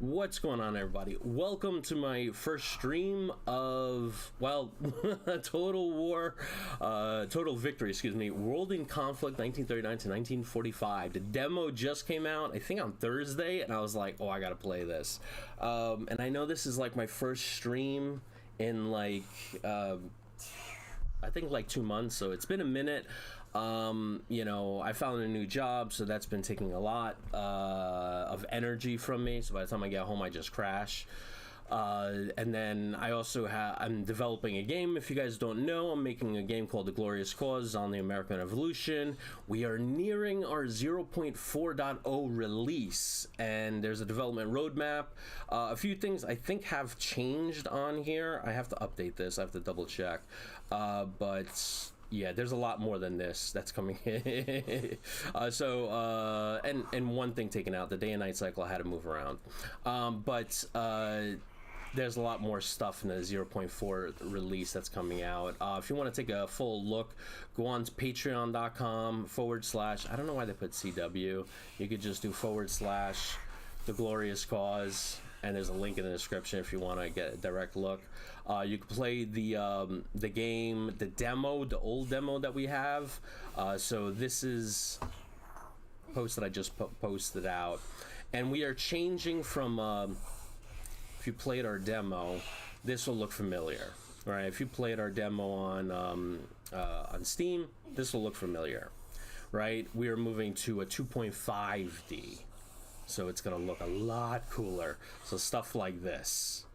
What's going on, everybody? Welcome to my first stream of, well, Total Victory, excuse me, World in Conflict 1939 to 1945. The demo just came out, I think on Thursday, and I was like, oh, I gotta play this. And I know this is like my first stream in like, I think like 2 months, so it's been a minute. You know, I found a new job, so that's been taking a lot of energy from me. So by the time I get home, I just crash. And then I also I'm developing a game. If you guys don't know, I'm making a game called The Glorious Cause on the American Revolution. We are nearing our 0.4.0 release, and there's a development roadmap. A few things I think have changed on here. I have to update this. I have to double check. But yeah, there's a lot more than this that's coming in. And one thing taken out, the day and night cycle, I had to move around. There's a lot more stuff in the 0.4 release that's coming out. If you want to take a full look, go on to patreon.com / I don't know why they put CW. You could just do / The Glorious Cause, and there's a link in the description if you want to get a direct look. You can play the game, the demo, the old demo that we have. So this is post that I just posted out, and we are changing from. If you played our demo, this will look familiar. All right, if you played our demo on Steam, this will look familiar, right? We are moving to a 2.5D, so it's gonna look a lot cooler. So stuff like this.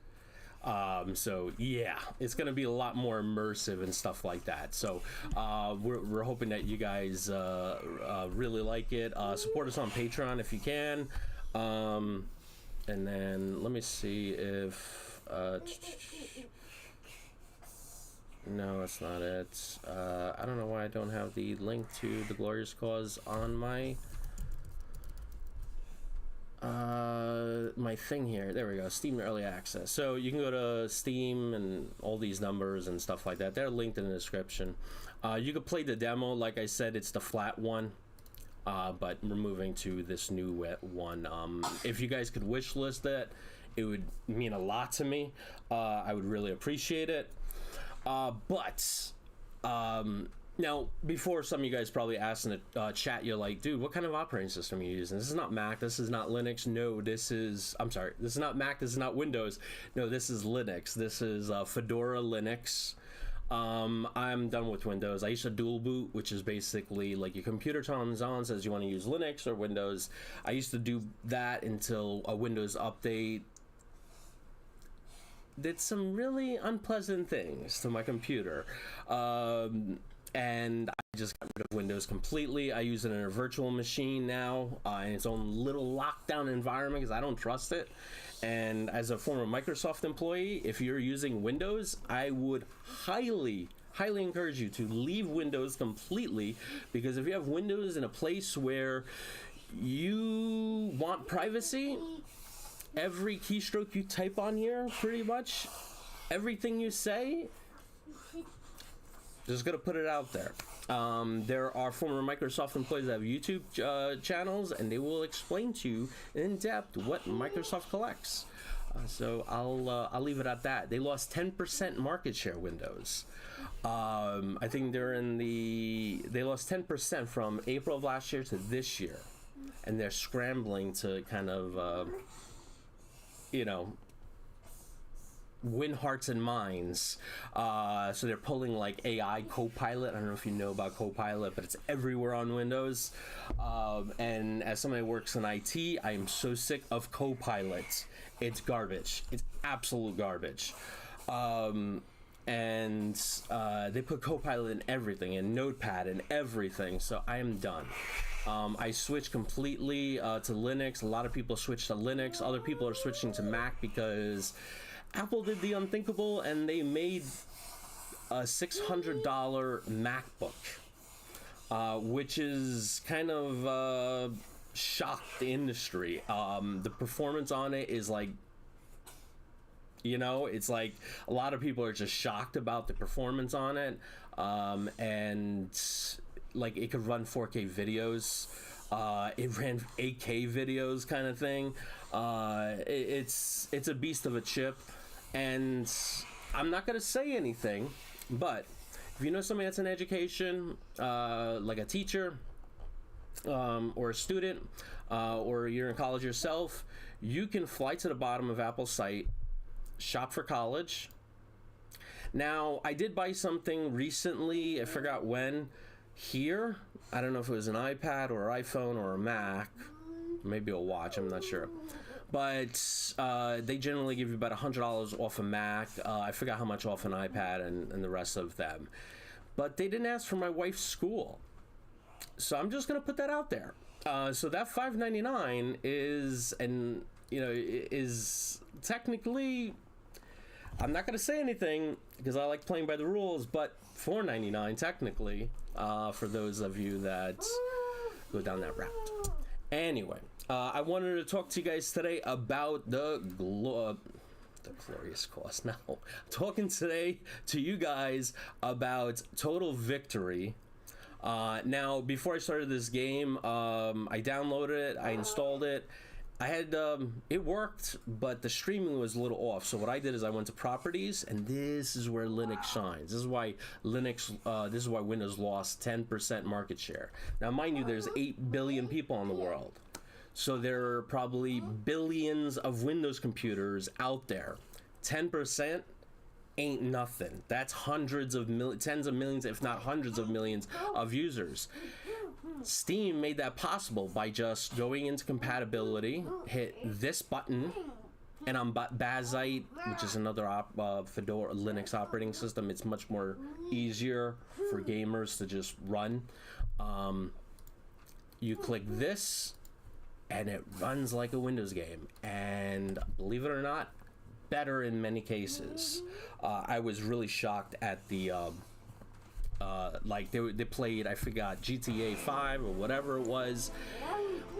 So yeah, it's gonna be a lot more immersive and stuff like that. So we're hoping that you guys really like it. Support us on Patreon if you can. And then let me see if no, that's not it. I don't know why I don't have the link to The Glorious Cause on my my thing here. There we go, Steam Early Access. So you can go to Steam and all these numbers and stuff like that. They're linked in the description. You could play the demo. Like I said, it's the flat one. But we're moving to this new one. If you guys could wish list it, it would mean a lot to me. I would really appreciate it. Now, before, some of you guys probably asked in the chat, you're like, dude, what kind of operating system are you using? This is not Mac, this is not Linux. No, this is, I'm sorry, this is not Mac, this is not Windows. No, this is Linux. This is Fedora Linux. I'm done with Windows. I used to dual boot, which is basically like your computer turns on, says you want to use Linux or Windows. I used to do that until a Windows update did some really unpleasant things to my computer. And I just got rid of Windows completely. I use it in a virtual machine now, in its own little lockdown environment, because I don't trust it. And as a former Microsoft employee, if you're using Windows, I would highly encourage you to leave Windows completely, because if you have Windows in a place where you want privacy, every keystroke you type on here, pretty much everything you say, just gonna put it out there. There are former Microsoft employees that have YouTube channels, and they will explain to you in depth what Microsoft collects. So I'll leave it at that. They lost 10% market share, Windows. I think they lost 10% from April of last year to this year, and they're scrambling to kind of win hearts and minds. So they're pulling like AI Copilot. I don't know if you know about Copilot, but it's everywhere on Windows. And as somebody who works in IT, I am so sick of Copilot. It's garbage. It's absolute garbage. And they put Copilot in everything, in Notepad and everything. So I am done. I switched completely to Linux. A lot of people switched to Linux. Other people are switching to Mac because Apple did the unthinkable, and they made a $600 MacBook, which is kind of shocked the industry. The performance on it is like, it's like a lot of people are just shocked about the performance on it, and like it could run 4K videos. It ran 8K videos, kind of thing. It's a beast of a chip, and I'm not gonna say anything, but if you know somebody that's in education, like a teacher, or a student, or you're in college yourself, you can fly to the bottom of Apple's site, shop for college. Now, I did buy something recently, I forgot when, here. I don't know if it was an iPad or iPhone or a Mac, maybe a watch, I'm not sure. But they generally give you about $100 off a Mac. I forgot how much off an iPad and the rest of them. But they didn't ask for my wife's school. So I'm just going to put that out there. So that $5.99 is technically, I'm not going to say anything because I like playing by the rules, but $4.99 technically, for those of you that go down that route. Anyway, I wanted to talk to you guys today about the glorious cost. Now, talking today to you guys about Total Victory. Now, before I started this game, I downloaded it, I installed it. I had, it worked, but the streaming was a little off. So what I did is I went to properties, and this is where Linux shines. This is why Windows lost 10% market share. Now, mind you, there's 8 billion people in the world. So there are probably billions of Windows computers out there. 10% ain't nothing. That's tens of millions, if not hundreds of millions of users. Steam made that possible by just going into compatibility, hit this button, and on Bazite, which is another Fedora Linux operating system, it's much more easier for gamers to just run. You click this, and it runs like a Windows game, and believe it or not, better in many cases. I was really shocked at the like they played, I forgot, GTA 5 or whatever it was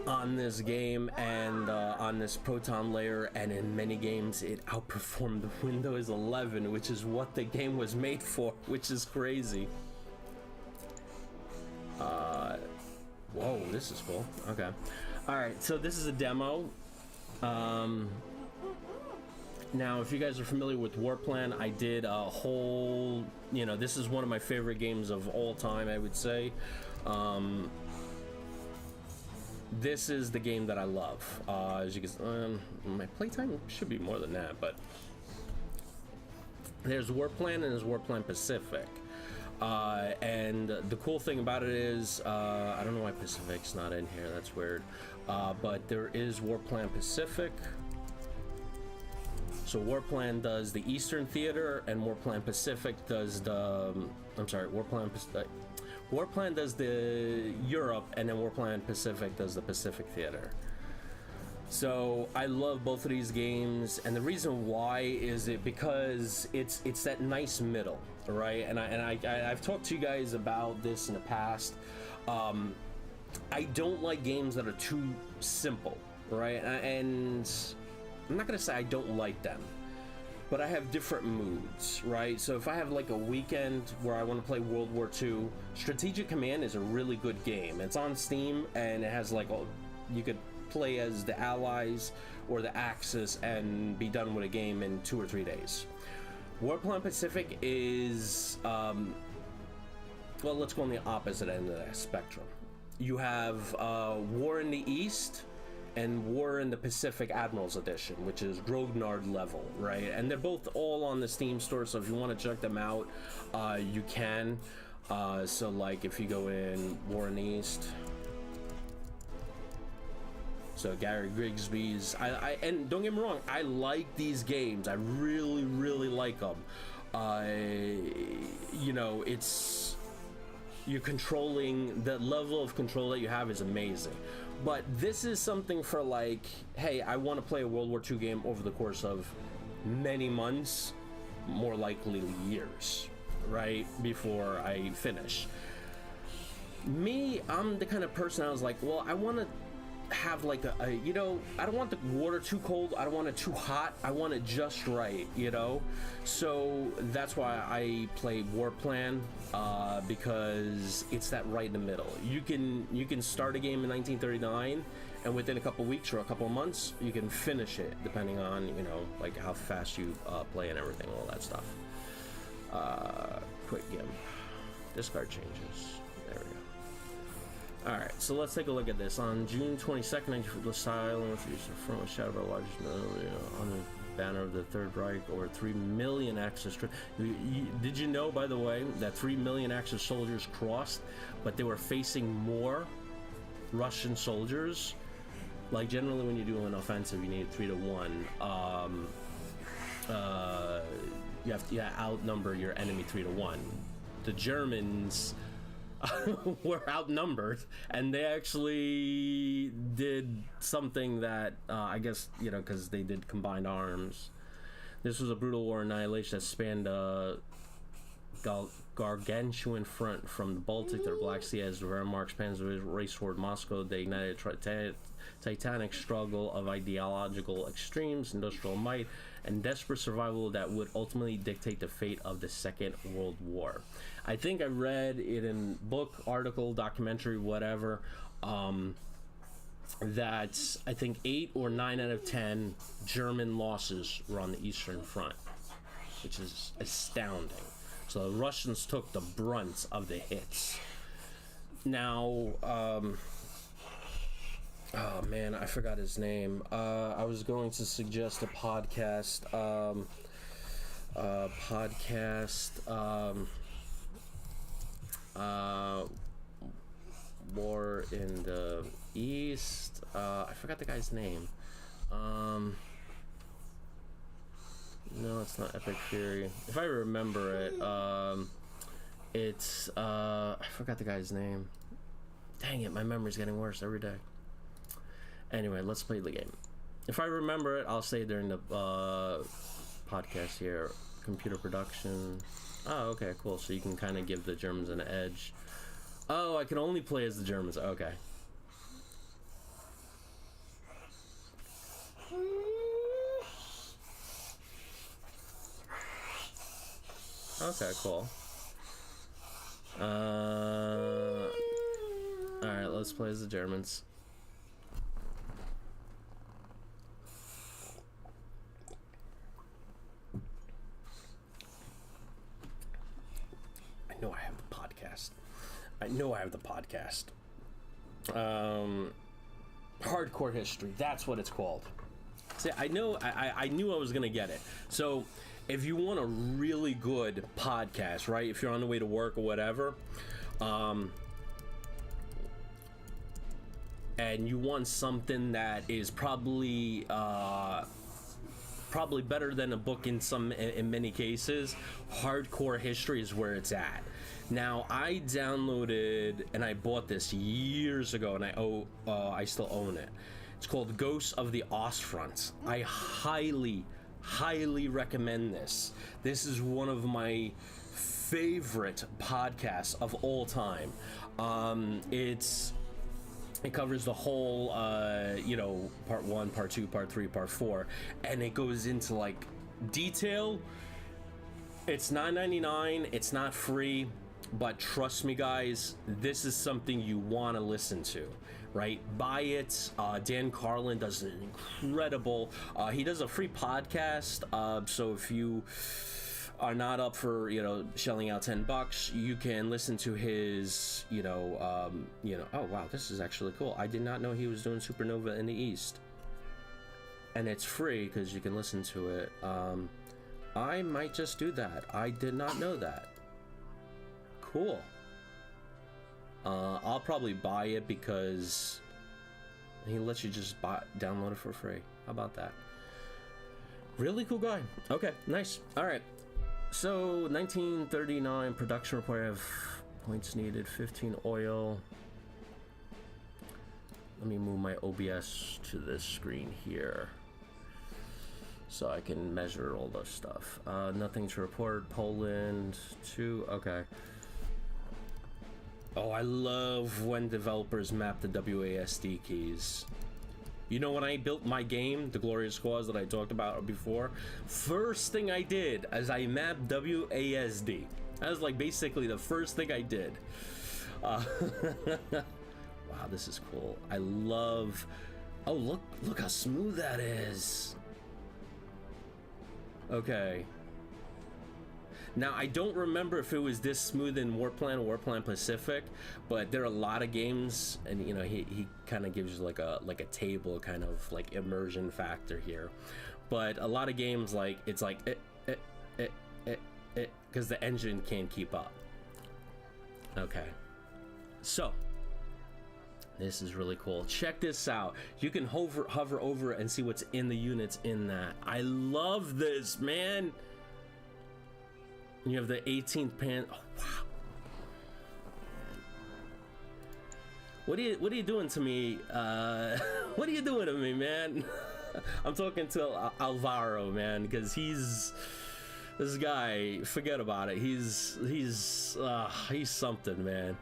on this game, and on this Proton layer, and in many games it outperformed the Windows 11, which is what the game was made for, which is crazy. Whoa, this is cool. Okay, all right, so this is a demo. Now, if you guys are familiar with WarPlan, I did a whole, this is one of my favorite games of all time, I would say. This is the game that I love. As you can, my playtime should be more than that, but there's WarPlan and there's WarPlan Pacific. And the cool thing about it is, I don't know why Pacific's not in here, that's weird. But there is WarPlan Pacific. So WarPlan does the Eastern Theater, and WarPlan Pacific does the, WarPlan does the Europe, and then WarPlan Pacific does the Pacific Theater. So I love both of these games, and the reason why is because it's that nice middle, right? And I've talked to you guys about this in the past. I don't like games that are too simple, right? And I'm not gonna say I don't like them, but I have different moods, right? So if I have like a weekend where I want to play World War II, Strategic Command is a really good game. It's on Steam, and it has like, you could play as the Allies or the Axis and be done with a game in 2 or 3 days. WarPlan Pacific is, well, let's go on the opposite end of that spectrum. You have War in the East and War in the Pacific Admirals Edition, which is Grognard level, right? And they're both all on the Steam store, so if you want to check them out, you can. So like if you go in War in the East, so Gary Grigsby's, and don't get me wrong, I like these games, I really, really like them. It's, you're controlling, the level of control that you have is amazing. But this is something for like, hey, I want to play a World War II game over the course of many months, more likely years, right, before I finish. Me, I'm the kind of person I was like, well, I want to have like a, you know, I don't want the water too cold, I don't want it too hot, I want it just right, you know. So that's why I play WarPlan, because it's that right in the middle. You can start a game in 1939, and within a couple weeks or a couple months you can finish it, depending on, you know, like how fast you play and everything, all that stuff. Quick game, discard changes. There we go. Alright, so let's take a look at this. On June 22nd, 1940, silence used to front with shadow of the largest on the banner of the Third Reich, or 3 million Axis. Did you know, by the way, that 3 million Axis soldiers crossed, but they were facing more Russian soldiers? Like, generally when you do an offensive, you need 3 to 1. You have to outnumber your enemy 3 to 1. The Germans were outnumbered, and they actually did something that I guess, you know, because they did combined arms. This was a brutal war annihilation that spanned gargantuan front from the Baltic to the Black Sea. As the Wehrmacht's panzers raced toward Moscow, they ignited a titanic struggle of ideological extremes, industrial might, and desperate survival that would ultimately dictate the fate of the Second World War. I think I read it in book, article, documentary, whatever, that I think 8 or 9 out of 10 German losses were on the Eastern Front, which is astounding. So the Russians took the brunt of the hits. Now, oh man, I forgot his name. I was going to suggest a podcast. War in the East. I forgot the guy's name. No, it's not Epic Fury. If I remember it, it's I forgot the guy's name. Dang it, my memory's getting worse every day. Anyway, let's play the game. If I remember it, I'll say during the podcast here. Computer production. Oh, okay, cool. So you can kind of give the Germans an edge. Oh, I can only play as the Germans. Okay. Okay, cool. Alright, let's play as the Germans. I know I have the podcast. Hardcore history, that's what it's called. See, I knew I was gonna get it. So if you want a really good podcast, right, if you're on the way to work or whatever, and you want something that is probably better than a book in many cases, Hardcore History is where it's at. Now, I downloaded and I bought this years ago, and I still own it. It's called Ghosts of the Ostfront. I highly recommend this. This is one of my favorite podcasts of all time. It covers the whole, part 1, part 2, part 3, part 4, and it goes into like detail. It's $9.99. It's not free, but trust me, guys, this is something you want to listen to. Right, buy it. Dan Carlin does an incredible. He does a free podcast. So if you are not up for shelling out $10, you can listen to his. Oh wow, this is actually cool. I did not know he was doing Supernova in the East, and it's free because you can listen to it. I might just do that. I did not know that. Cool. I'll probably buy it because he lets you just download it for free. How about that? Really cool guy. Okay, nice. All right. So 1939 production report. I have points needed. 15 oil. Let me move my OBS to this screen here so I can measure all this stuff. Nothing to report. Poland 2. Okay. Oh, I love when developers map the WASD keys. You know, when I built my game, The Glorious Cause, that I talked about before, first thing I did is I mapped WASD. That was like basically the first thing I did. Wow, this is cool. I love... Oh, look how smooth that is. Okay. Now, I don't remember if it was this smooth in WarPlan or WarPlan Pacific, but there are a lot of games, and you know, he kind of gives you like a table kind of like immersion factor here. But a lot of games, like it's like because the engine can't keep up. Okay, so this is really cool. Check this out. You can hover over it and see what's in the units in that. I love this, man. You have the 18th pan. Oh, wow. What are you doing to me? What are you doing to me, man? I'm talking to Alvaro, man, because this guy. Forget about it. He's something, man.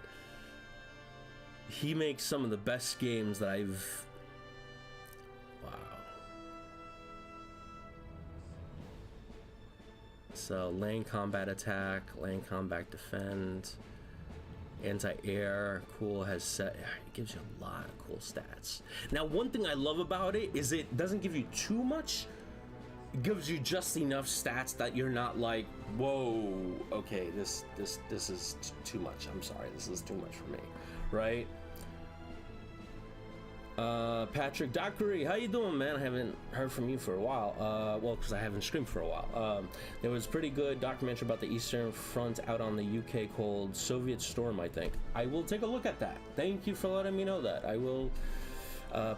He makes some of the best games that I've. Wow. So land combat attack, land combat defend, anti-air, cool, has set, it gives you a lot of cool stats. Now, one thing I love about it is it doesn't give you too much. It gives you just enough stats that you're not like, whoa, okay, this is too much. I'm sorry, this is too much for me, right? Patrick Dockery, how you doing, man? I haven't heard from you for a while. Well, because I haven't streamed for a while. There was a pretty good documentary about the Eastern Front out on the UK called Soviet Storm, I think. I will take a look at that. Thank you for letting me know that. I will,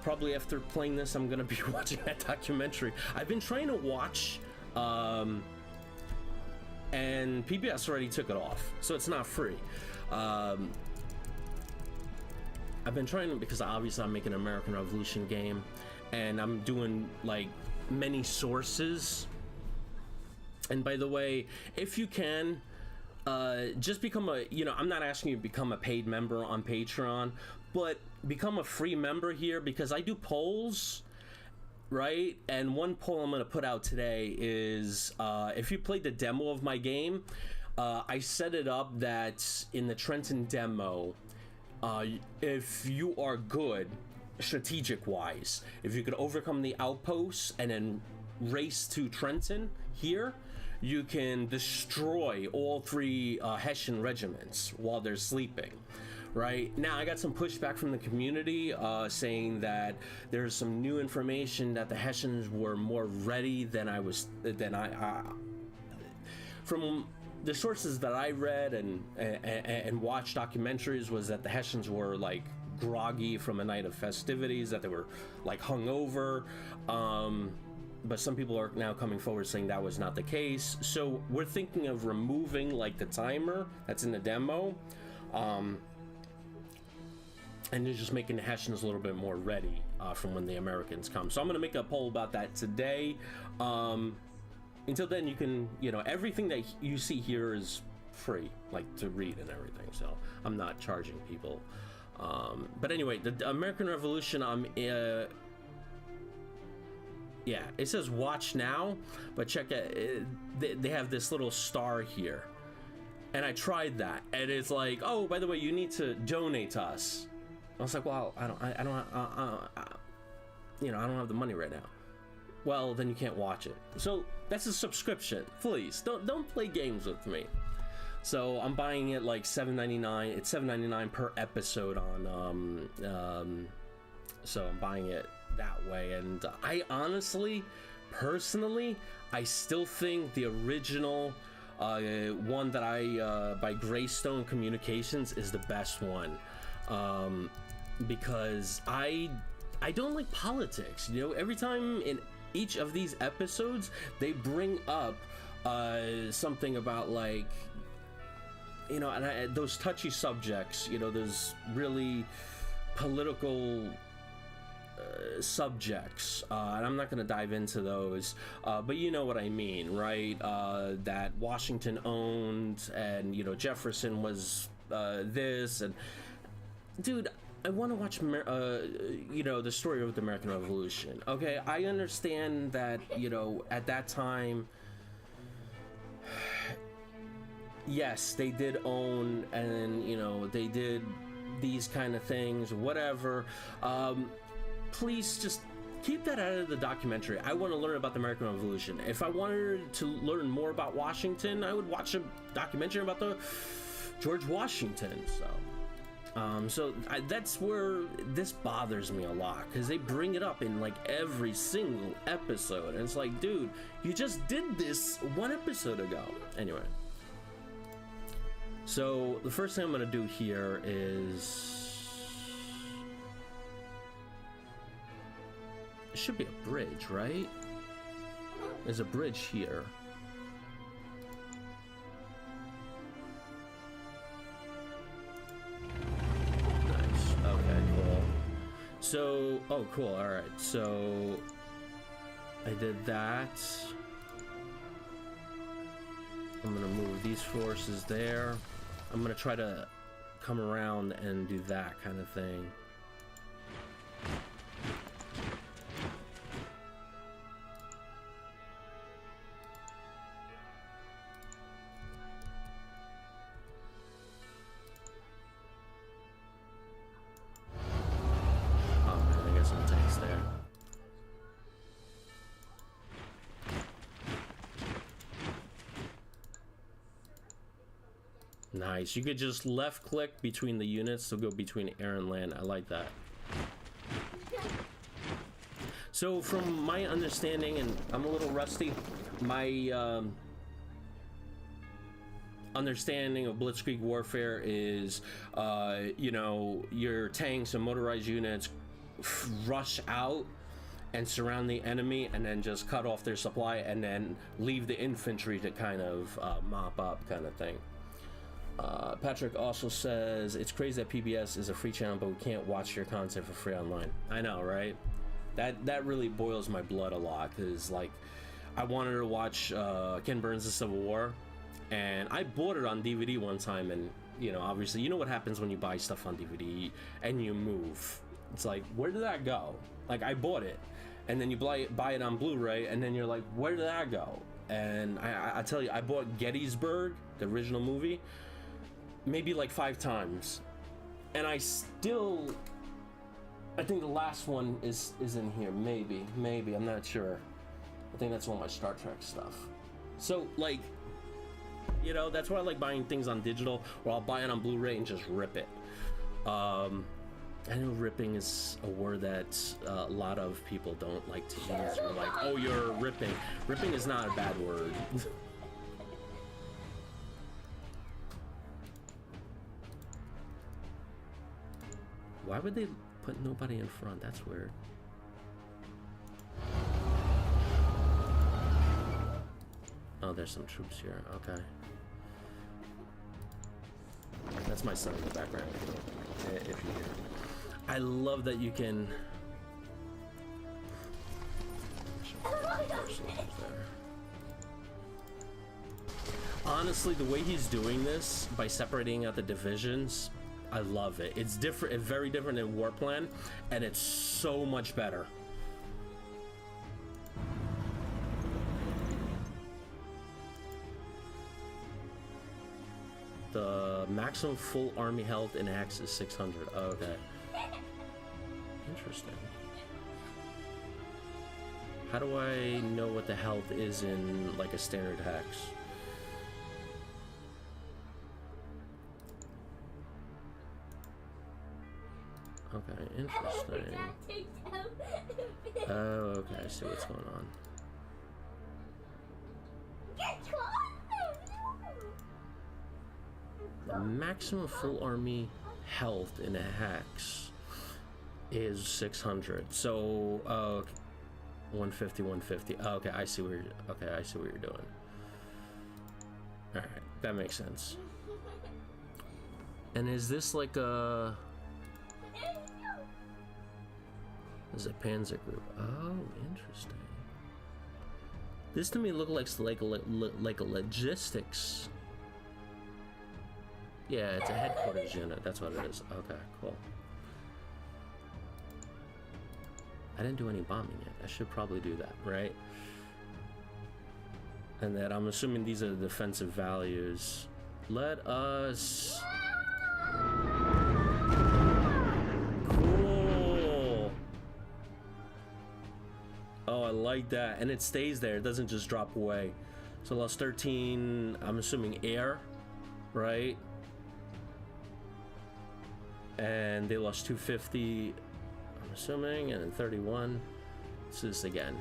probably after playing this, I'm gonna be watching that documentary. I've been trying to watch, and PBS already took it off, so it's not free. I've been trying to, because obviously I'm making an American Revolution game, and I'm doing like many sources. And by the way, if you can, just become a, you know, I'm not asking you to become a paid member on Patreon, but become a free member here, because I do polls, right? And one poll I'm going to put out today is, if you played the demo of my game, I set it up that in the Trenton demo, if you are good strategic wise, if you could overcome the outposts and then race to Trenton here, you can destroy all three Hessian regiments while they're sleeping. Right now, I got some pushback from the community saying that there's some new information that the Hessians were more ready than I from the sources that I read and watched documentaries, was that the Hessians were like groggy from a night of festivities, that they were like hungover. But some people are now coming forward saying that was not the case. So we're thinking of removing like the timer that's in the demo, and they're just making the Hessians a little bit more ready from when the Americans come. So I'm gonna make a poll about that today. Until then, you can, you know, everything that you see here is free, like to read and everything. So I'm not charging people. But anyway, the American Revolution, yeah, it says watch now, but check it. They have this little star here, and I tried that, and it's like, oh, by the way, you need to donate to us. I was like, well, I don't have the money right now. Well, then you can't watch it. So that's a subscription. Please don't play games with me. So I'm buying it like $7.99. It's $7.99 per episode on. So I'm buying it that way, and I honestly, personally, I still think the original one that I by Greystone Communications is the best one, because I don't like politics. You know, every time in each of these episodes they bring up something about, like, you know, and those touchy subjects, you know, those really political subjects, and I'm not going to dive into those, but you know what I mean, right? That Washington owned, and, you know, Jefferson was this, and dude, I want to watch you know, the story of the American Revolution. Okay, I understand that, you know, at that time, yes, they did own, and you know, they did these kind of things, whatever. Please just keep that out of the documentary. I want to learn about the American Revolution. If I wanted to learn more about Washington, I would watch a documentary about the George Washington. So that's where this bothers me a lot, because they bring it up in like every single episode, and it's like, dude, you just did this 1 episode ago. Anyway, so the first thing I'm gonna do here is, it should be a bridge, right? There's a bridge here. Nice. Okay, cool. So, oh, cool. All right. So I did that. I'm gonna move these forces there. I'm gonna try to come around and do that kind of thing. Nice. You could just left click between the units to go between air and land. I like that. So from my understanding, and I'm a little rusty, my understanding of blitzkrieg warfare is, you know, your tanks and motorized units rush out and surround the enemy, and then just cut off their supply, and then leave the infantry to kind of mop up, kind of thing. Patrick also says, it's crazy that PBS is a free channel, but we can't watch your content for free online. I know, right? That really boils my blood a lot, because like, I wanted to watch Ken Burns' Civil War, and I bought it on DVD one time, and you know, obviously, you know what happens when you buy stuff on DVD and you move. It's like, where did that go? Like, I bought it, and then you buy it on Blu-ray, and then you're like, where did that go? And I tell you, I bought Gettysburg, the original movie, maybe like 5 times, and I still, I think the last one is in here, maybe, I'm not sure. I think that's one of my Star Trek stuff. So like, you know, that's why I like buying things on digital, or I'll buy it on Blu-ray and just rip it. I know ripping is a word that a lot of people don't like to use. They're like, oh, you're ripping. Ripping is not a bad word. Why would they put nobody in front? That's weird. Oh, there's some troops here. Okay. That's my son in the background, if you hear. I love that you can... Honestly, the way he's doing this, by separating out the divisions, I love it. It's different, it's very different than WarPlan, and it's so much better. The maximum full army health in Hex is 600. Oh, okay. Interesting. How do I know what the health is in like a standard Hex? Okay, interesting. Oh, okay, I see what's going on. The maximum full army health in a Hex is 600. So, 150, 150. Oh, okay, I see what you're. Okay, I see what you're doing. All right, that makes sense. And is this like a? This is a Panzer group. Oh, interesting. This to me looked like a logistics Yeah, it's a headquarters unit. That's what it is. Okay, cool. I didn't do any bombing yet. I should probably do that, right? And then I'm assuming these are the defensive values. Let us... Cool! Oh, I like that. And it stays there. It doesn't just drop away. So lost 13, I'm assuming air, right? And they lost 250... I'm assuming, and then 31. Let's do this again.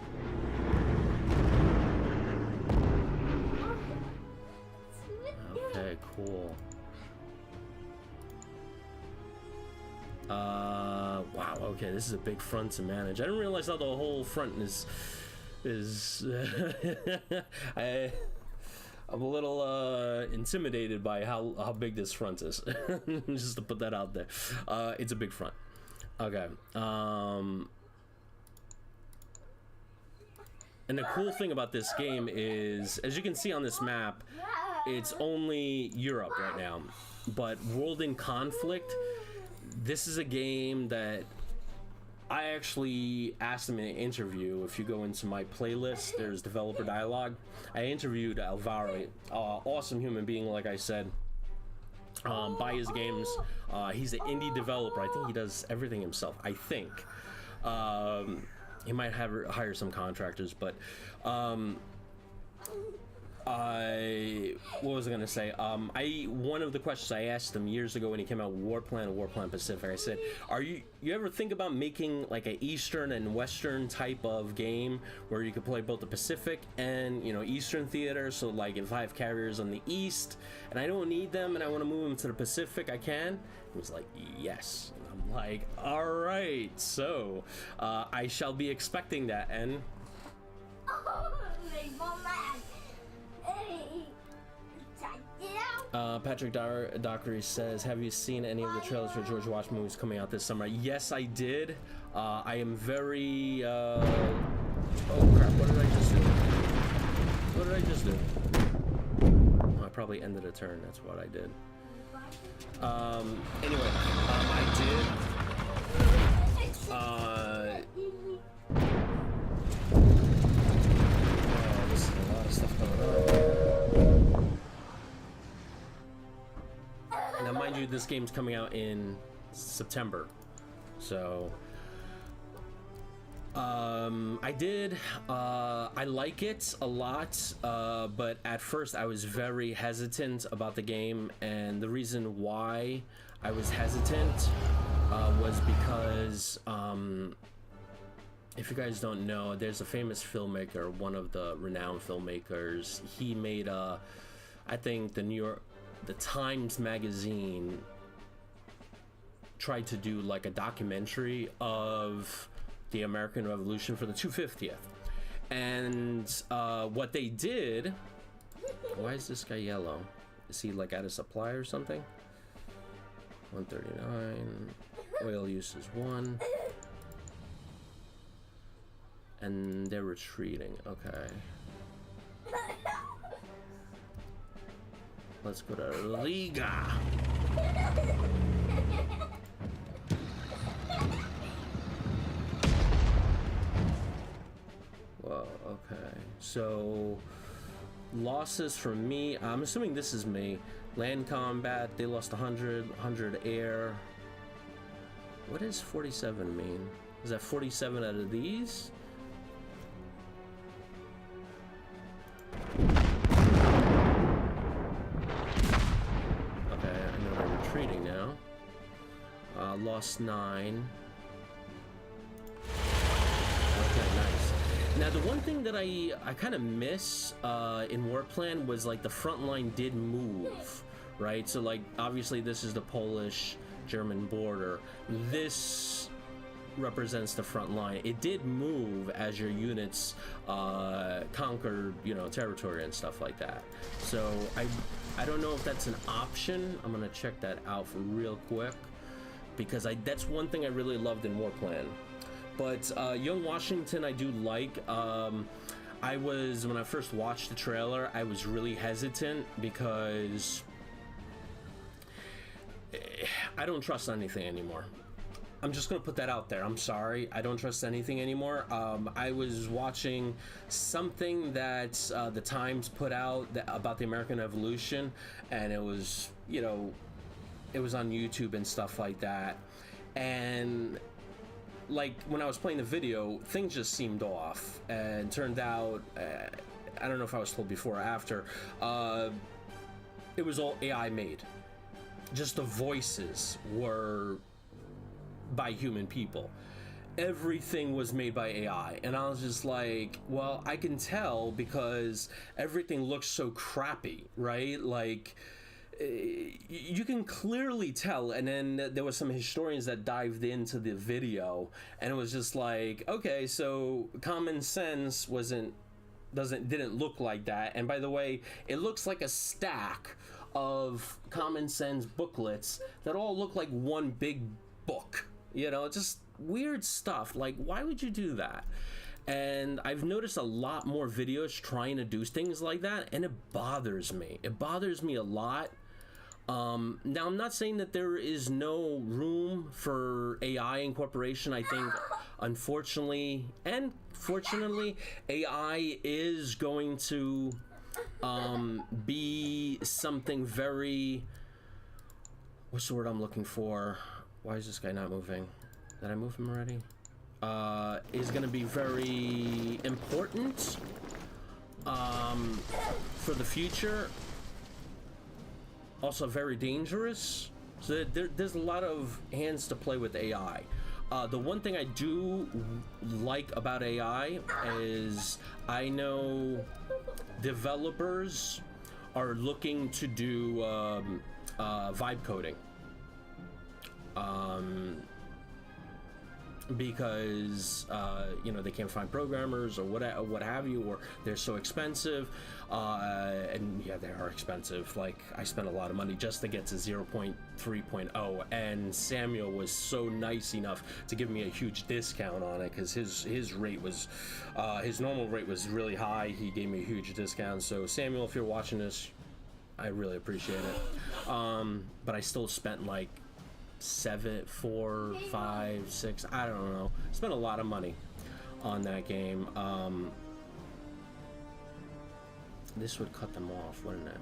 Okay, cool. Wow, okay, this is a big front to manage. I didn't realize how the whole front is I'm a little intimidated by how big this front is. Just to put that out there. It's a big front. Okay. And the cool thing about this game is, as you can see on this map, it's only Europe right now. But World in Conflict, this is a game that I actually asked him in an interview. If you go into my playlist, there's developer dialogue. I interviewed Alvaro, awesome human being, like I said. Buy his games. He's an indie developer. I think he does everything himself. I think he might hire some contractors, but what was I gonna say? One of the questions I asked him years ago when he came out with WarPlan or WarPlan Pacific, I said, you ever think about making like an Eastern and Western type of game where you could play both the Pacific and, you know, Eastern theater? So like if I have carriers on the East and I don't need them and I want to move them to the Pacific, I can? He was like, yes. And I'm like, all right, so I shall be expecting that. And Patrick Dockery says, have you seen any of the trailers for George Watch movies coming out this summer? Yes, I did. I am very oh crap, what did I just do? What did I just do? Oh, I probably ended a turn. That's what I did. Anyway, I did this is a lot of stuff going on. Now, mind you, this game's coming out in September, so I like it a lot, but at first I was very hesitant about the game, and the reason why I was hesitant was because if you guys don't know, there's a famous filmmaker, one of the renowned filmmakers. He made I think the Times magazine tried to do like a documentary of the American Revolution for the 250th, and what they did. Why is this guy yellow? Is he like out of supply or something? 139. Oil use is 1, and they're retreating. Okay. Let's go to Liga. Whoa, okay. So, losses from me. I'm assuming this is me. Land combat, they lost 100 air. What does 47 mean? Is that 47 out of these? Retreating now. Lost 9. Okay, nice. Now the one thing that I kind of miss in WarPlan was like the front line did move, right? So like obviously this is the Polish-German border. This represents the front line. It did move as your units conquered, you know, territory and stuff like that. So I don't know if that's an option. I'm gonna check that out for real quick, because that's one thing I really loved in WarPlan. But Young Washington I do like. When I first watched the trailer, I was really hesitant because I don't trust anything anymore. I'm just gonna put that out there. I'm sorry, I don't trust anything anymore. I was watching something that the Times put out about the American Revolution, and it was, you know, it was on YouTube and stuff like that. And like when I was playing the video, things just seemed off, and turned out, I don't know if I was told before or after, it was all AI made. Just the voices were by human people. Everything was made by AI, and I was just like, well, I can tell because everything looks so crappy, right? Like, you can clearly tell. And then there was some historians that dived into the video, and it was just like, okay, so Common Sense didn't look like that. And by the way, it looks like a stack of Common Sense booklets that all look like one big book. You know, just weird stuff. Like, why would you do that? And I've noticed a lot more videos trying to do things like that, and it bothers me. It bothers me a lot. Now, I'm not saying that there is no room for AI incorporation. I think, unfortunately and fortunately, AI is going to be something very... What's the word I'm looking for? Why is this guy not moving? Did I move him already? Is going to be very important for the future. Also very dangerous. So there's a lot of hands to play with AI. The one thing I do like about AI is I know developers are looking to do vibe coding. Because you know, they can't find programmers or what have you, or they're so expensive, and yeah, they are expensive. Like, I spent a lot of money just to get to 0.3.0, and Samuel was so nice enough to give me a huge discount on it, because his rate was his normal rate was really high. He gave me a huge discount. So Samuel, if you're watching this, I really appreciate it. But I still spent like 7, 4, 5, 6, I don't know. Spent a lot of money on that game. This would cut them off, wouldn't it?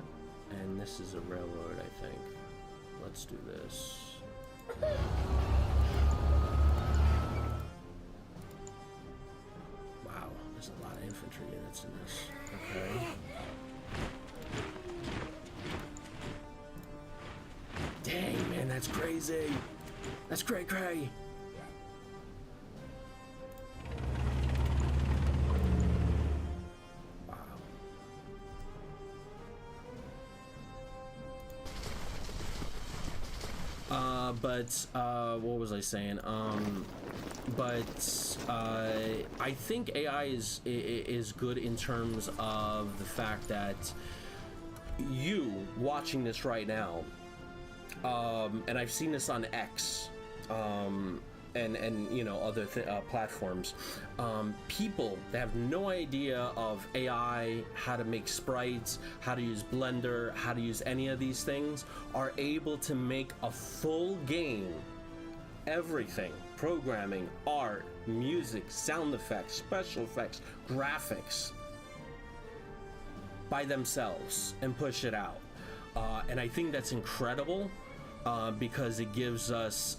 And this is a railroad, I think. Let's do this. Wow, there's a lot of infantry units in this. Okay. Dang, man, that's crazy. That's cray-cray. Wow. What was I saying? I think AI is good in terms of the fact that you watching this right now, and I've seen this on X, and you know, other platforms, people that have no idea of AI, how to make sprites, how to use Blender, how to use any of these things, are able to make a full game, everything, programming, art, music, sound effects, special effects, graphics, by themselves and push it out. And I think that's incredible, because it gives us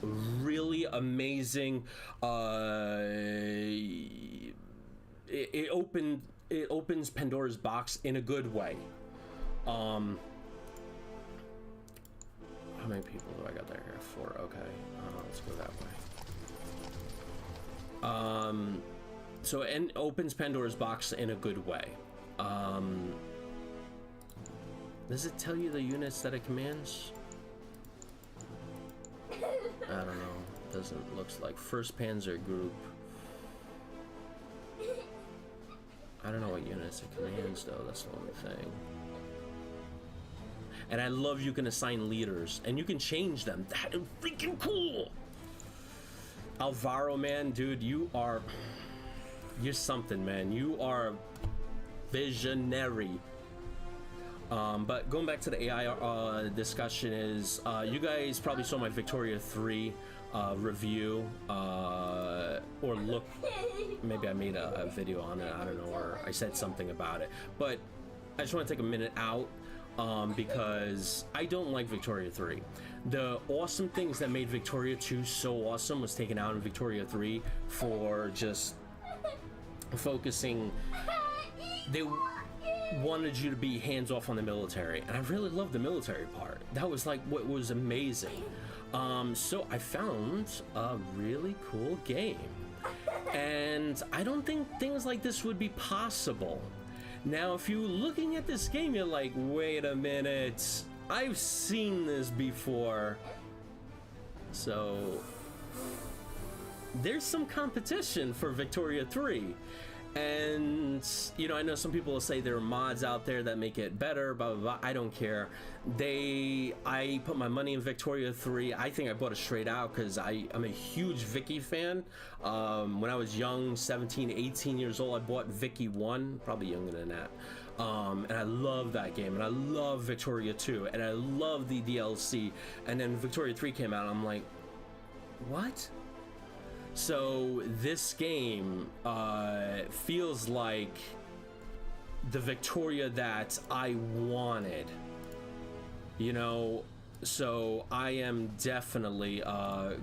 really amazing, it opens Pandora's box in a good way. How many people do I got there here? 4. Okay, let's go that way. So it opens Pandora's box in a good way. Does it tell you the units that it commands? I don't know. Doesn't. Looks like 1st Panzer Group. I don't know what units it commands though. That's the only thing. And I love you can assign leaders and you can change them. That is freaking cool. Alvaro, man, dude, you're something, man. You are visionary. But going back to the AI discussion is, you guys probably saw my Victoria 3 review, or look, maybe I made a video on it, I don't know, or I said something about it, but I just want to take a minute out, because I don't like Victoria 3. The awesome things that made Victoria 2 so awesome was taken out in Victoria 3 for just focusing. They wanted you to be hands off on the military, and I really loved the military part. That was like what was amazing. So I found a really cool game, and I don't think things like this would be possible. Now, if you're looking at this game, you're like, wait a minute, I've seen this before. So there's some competition for Victoria 3. And, you know, I know some people will say there are mods out there that make it better, blah, blah, blah. I don't care. I put my money in Victoria 3. I think I bought it straight out because I'm a huge Vicky fan. When I was young, 17, 18 years old, I bought Vicky 1, probably younger than that. And I love that game, and I love Victoria 2, and I love the DLC. And then Victoria 3 came out, and I'm like, what? So this game feels like the Victoria that I wanted, you know. So I am definitely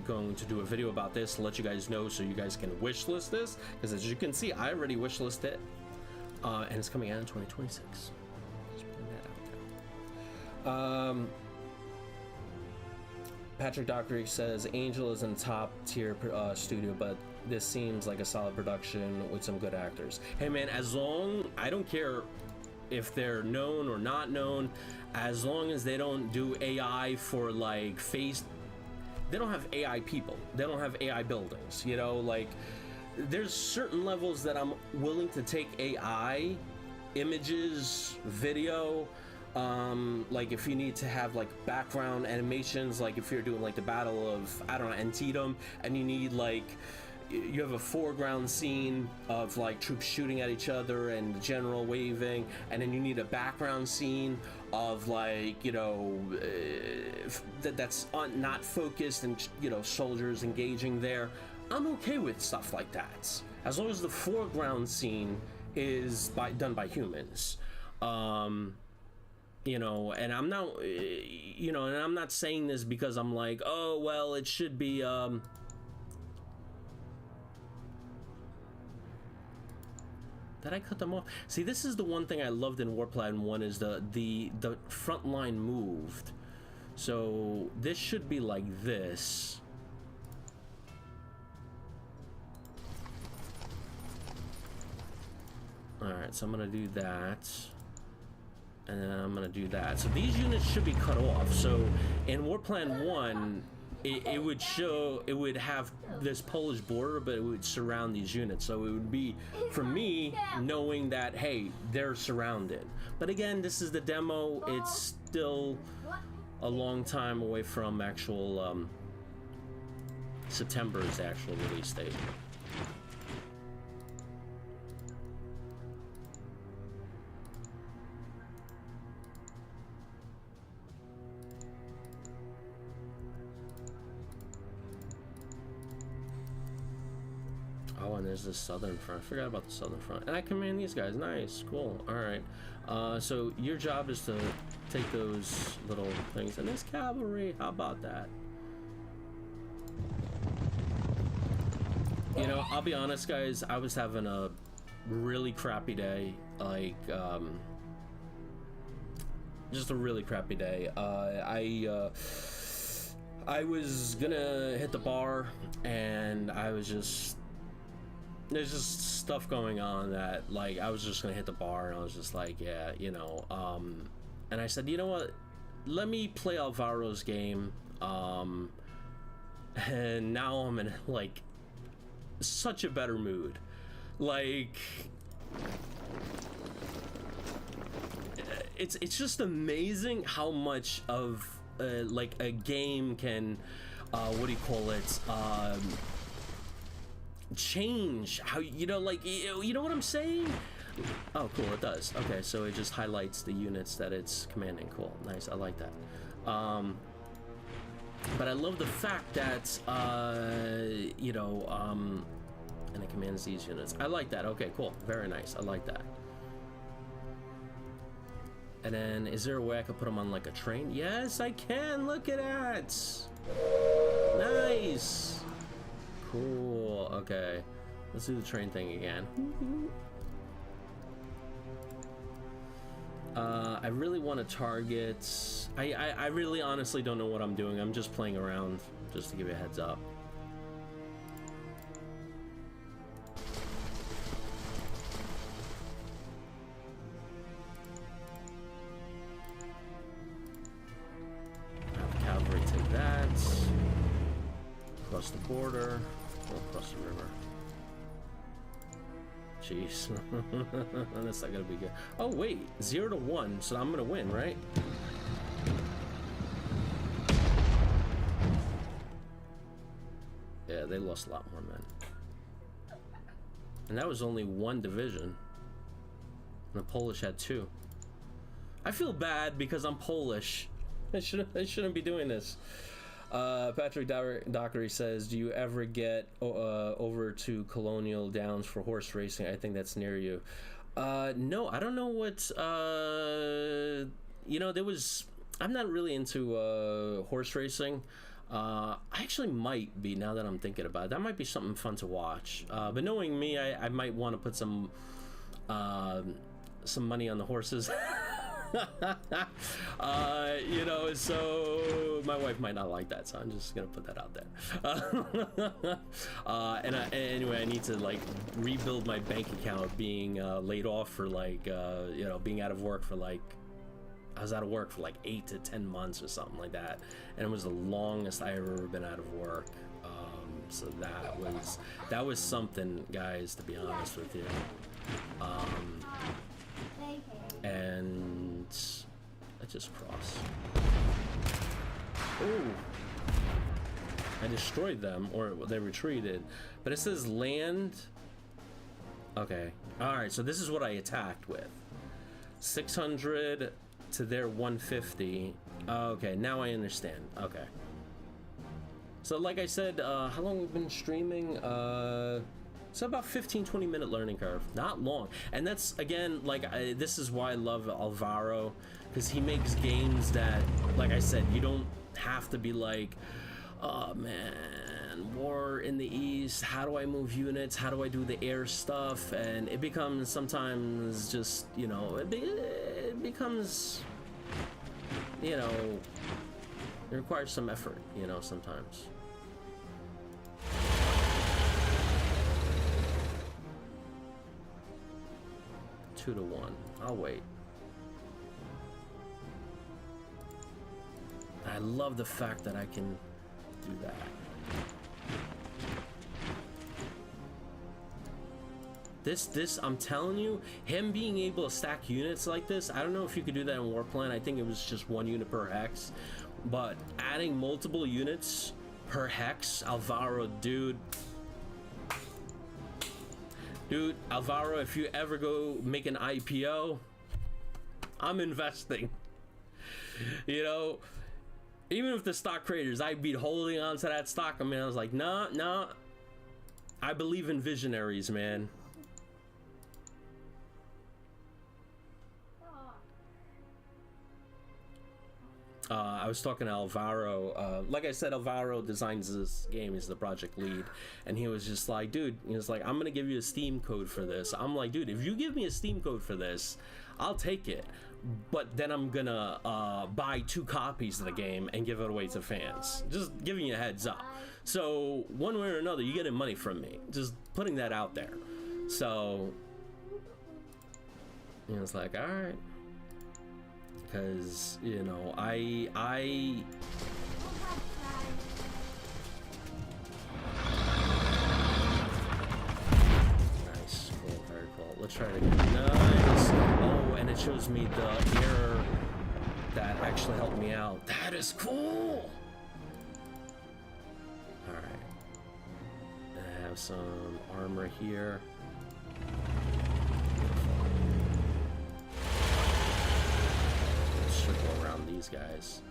going to do a video about this, let you guys know, so you guys can wishlist this, because as you can see, I already wishlisted it, and it's coming out in 2026. Just putting that out there. Patrick Dockery says Angel is in top tier studio, but this seems like a solid production with some good actors. Hey man, as long, I don't care if they're known or not known, as long as they don't do AI for like face, they don't have AI people, they don't have AI buildings, you know, like there's certain levels that I'm willing to take AI images, video, like if you need to have like background animations, like if you're doing like the battle of, I don't know, Antietam, and you need like, you have a foreground scene of like troops shooting at each other and the general waving, and then you need a background scene of like, you know, that's not focused, and you know, soldiers engaging there. I'm okay with stuff like that, as long as the foreground scene is done by humans. You know, and I'm not, you know, and I'm not saying this because I'm like, oh, well, it should be, did I cut them off? See, this is the one thing I loved in WarPlan 1 is the front line moved. So this should be like this. All right, so I'm gonna do that. And then I'm gonna do that. So these units should be cut off. So in WarPlan 1, it would show, it would have this Polish border, but it would surround these units. So it would be, for me, knowing that, hey, they're surrounded. But again, this is the demo. It's still a long time away from actual, September is the actual release date. Oh, and there's the southern front. I forgot about the southern front. And I command these guys. Nice, cool. All right. So your job is to take those little things. And this cavalry, how about that? You know, I'll be honest, guys. I was having a really crappy day. Like, just a really crappy day. I was gonna hit the bar, and I was just, there's just stuff going on that, like, I was just gonna hit the bar, and I was just like, yeah, you know, and I said, you know what, let me play Alvaro's game, and now I'm in, like, such a better mood. Like, it's just amazing how much of, like, a game can, what do you call it, change how, you know, like, you know what I'm saying? Oh, cool, it does. Okay, so it just highlights the units that it's commanding. Cool, nice, I like that. But I love the fact that, you know, and it commands these units. I like that. Okay, cool, very nice. I like that. And then, is there a way I could put them on like a train? Yes, I can. Look at that. Nice. Cool. Okay, let's do the train thing again. I really want to target. I really honestly don't know what I'm doing. I'm just playing around, just to give you a heads up. Have the cavalry take that. Cross the border. Or across the river. Jeez. That's not gonna be good. Oh wait, 0 to 1, so I'm gonna win, right? Yeah, they lost a lot more men. And that was only 1 division. And the Polish had 2. I feel bad because I'm Polish. I shouldn't be doing this. Patrick Dockery says, do you ever get over to Colonial Downs for horse racing? I think that's near you. No, I don't know what, you know, I'm not really into horse racing. I actually might be, now that I'm thinking about it. That might be something fun to watch. But knowing me, I might want to put some money on the horses. You know, so my wife might not like that, so I'm just gonna put that out there. Anyway, I need to like rebuild my bank account, being laid off for like you know, being out of work for like, I was out of work for like 8 to 10 months or something like that, and it was the longest I ever been out of work. So that was something, guys, to be honest with you. And I just cross. Ooh, I destroyed them, or they retreated, but it says land. Okay, all right, so this is what I attacked with. 600 to their 150. Okay, now I understand. Okay, so like I said, how long we've been streaming? It's about 15-20 minute learning curve, not long. And that's, again, like, this is why I love Alvaro, because he makes games that, like I said, you don't have to be like, oh man, war in the east, how do I move units, how do I do the air stuff? And it becomes sometimes just, you know, it becomes, you know, it requires some effort, you know, sometimes. 2 to 1. I'll wait. I love the fact that I can do that. This, I'm telling you, him being able to stack units like this, I don't know if you could do that in WarPlan. I think it was just 1 unit per hex, but adding multiple units per hex, Alvaro, dude, Alvaro, if you ever go make an IPO, I'm investing. You know, even if the stock creators, I'd be holding on to that stock. I mean, I was like, nah, I believe in visionaries, man. I was talking to Alvaro. Like I said, Alvaro designs this game. He's the project lead, and he was just like, dude, he was like, I'm gonna give you a Steam code for this. I'm like, dude, if you give me a Steam code for this, I'll take it. But then I'm gonna buy 2 copies of the game and give it away to fans. Just giving you a heads up. So one way or another, you're getting money from me. Just putting that out there. So he was like, all right. Because, you know, I nice, cool, very cool. Let's try it again. Nice. Oh, and it shows me the error that actually helped me out. That is cool. All right. I have some armor here. Beautiful. circle around these guys.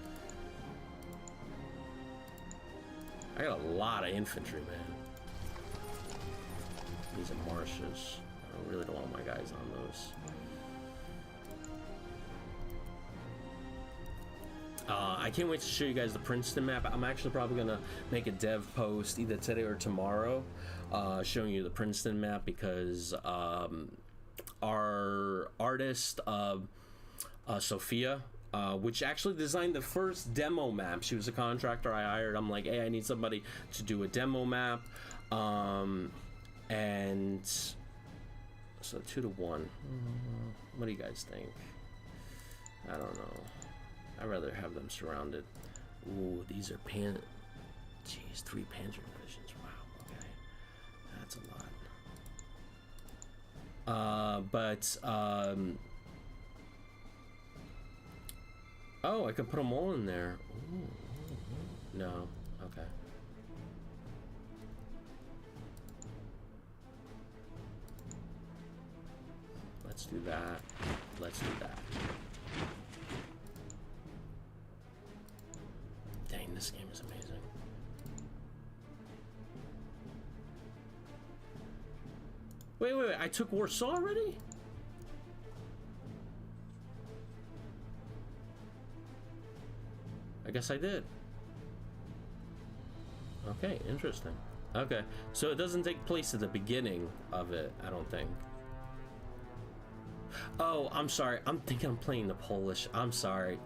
I got a lot of infantry, man. These are marshes. I really don't want my guys on those. I can't wait to show you guys the Princeton map. I'm actually probably gonna make a dev post either today or tomorrow, showing you the Princeton map, because our artist Sophia, which actually designed the first demo map. She was a contractor I hired. I'm like, hey, I need somebody to do a demo map, and so 2-to-1. What do you guys think? I don't know. I'd rather have them surrounded. Ooh, these are Jeez, 3 Panzer divisions. Wow, okay. That's a lot. Oh, I can put them all in there. Ooh. No, okay. Let's do that. Let's do that. Dang, this game is amazing. Wait, I took Warsaw already? I guess I did. Okay, interesting. Okay, so it doesn't take place at the beginning of it, I don't think. Oh, I'm sorry. I'm thinking I'm playing the Polish. I'm sorry.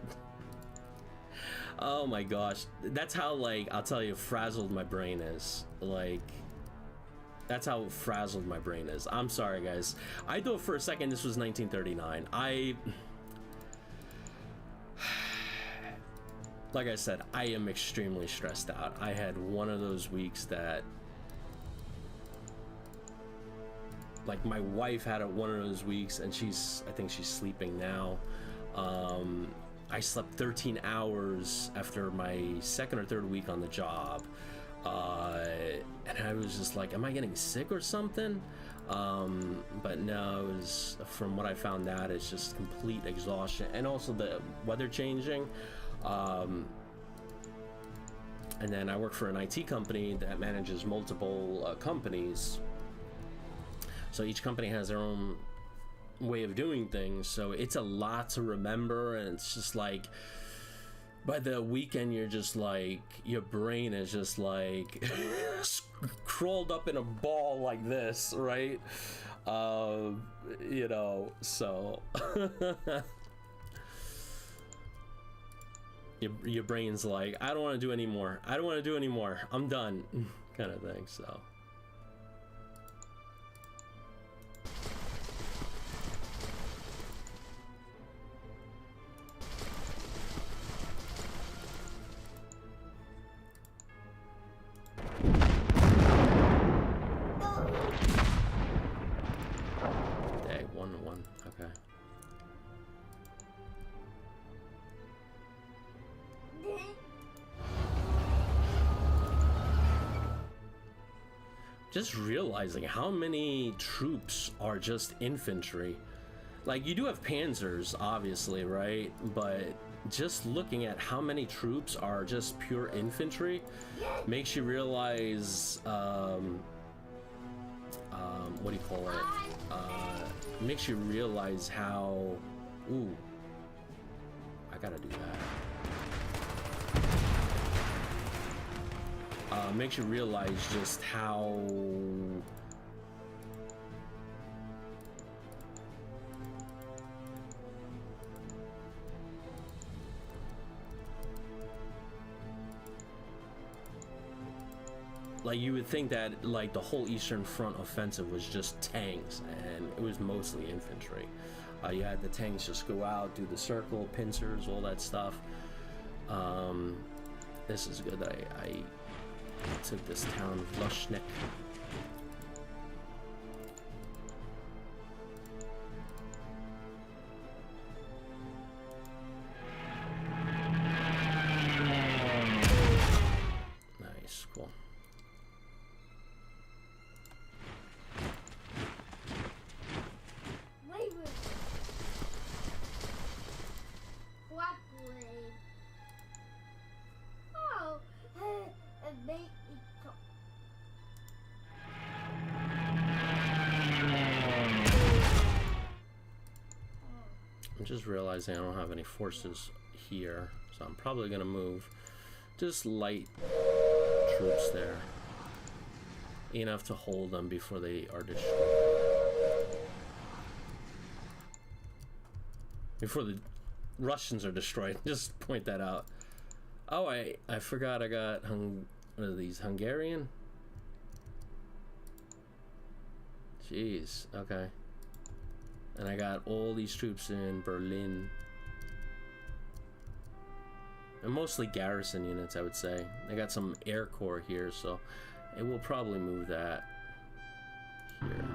Oh my gosh. That's how, like, I'll tell you, frazzled my brain is. Like, that's how frazzled my brain is. I'm sorry, guys. I thought for a second this was 1939. Like I said, I am extremely stressed out. I had one of those weeks that, like, my wife had one of those weeks, and I think she's sleeping now. I slept 13 hours after my second or third week on the job, and I was just like, am I getting sick or something? But no, it was, from what I found out, it's just complete exhaustion, and also the weather changing. And then I work for an IT company that manages multiple companies, so each company has their own way of doing things, so it's a lot to remember, and it's just like, by the weekend you're just like, your brain is just like crawled up in a ball like this, right? You know, so your brain's like, I don't want to do anymore, I don't want to do anymore, I'm done, kind of thing. So day 1-1, okay. Just realizing how many troops are just infantry. Like, you do have panzers, obviously, right? But just looking at how many troops are just pure infantry makes you realize, what do you call it? Makes you realize how, ooh, I gotta do that. Makes you realize just how like, you would think that, like, the whole Eastern Front offensive was just tanks, and it was mostly infantry. You had the tanks just go out, do the circle, pincers, all that stuff. This is good that I took this town, Lushnik. Nice, cool. What? I'm just realizing I don't have any forces here, so I'm probably gonna move just light troops there, enough to hold them before they are destroyed, before the Russians are destroyed. Just point that out. Oh, I forgot I got what are these, Hungarian? Jeez, okay. And I got all these troops in Berlin. And mostly garrison units, I would say. I got some air corps here, so it will probably move that here.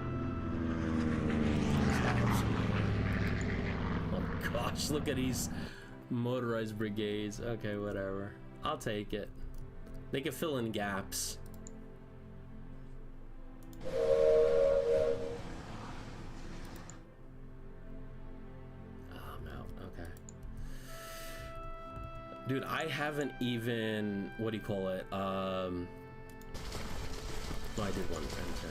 Oh gosh, look at these motorized brigades. Okay, whatever. I'll take it. They can fill in gaps. Dude, I haven't even, what do you call it? No, I did one turn.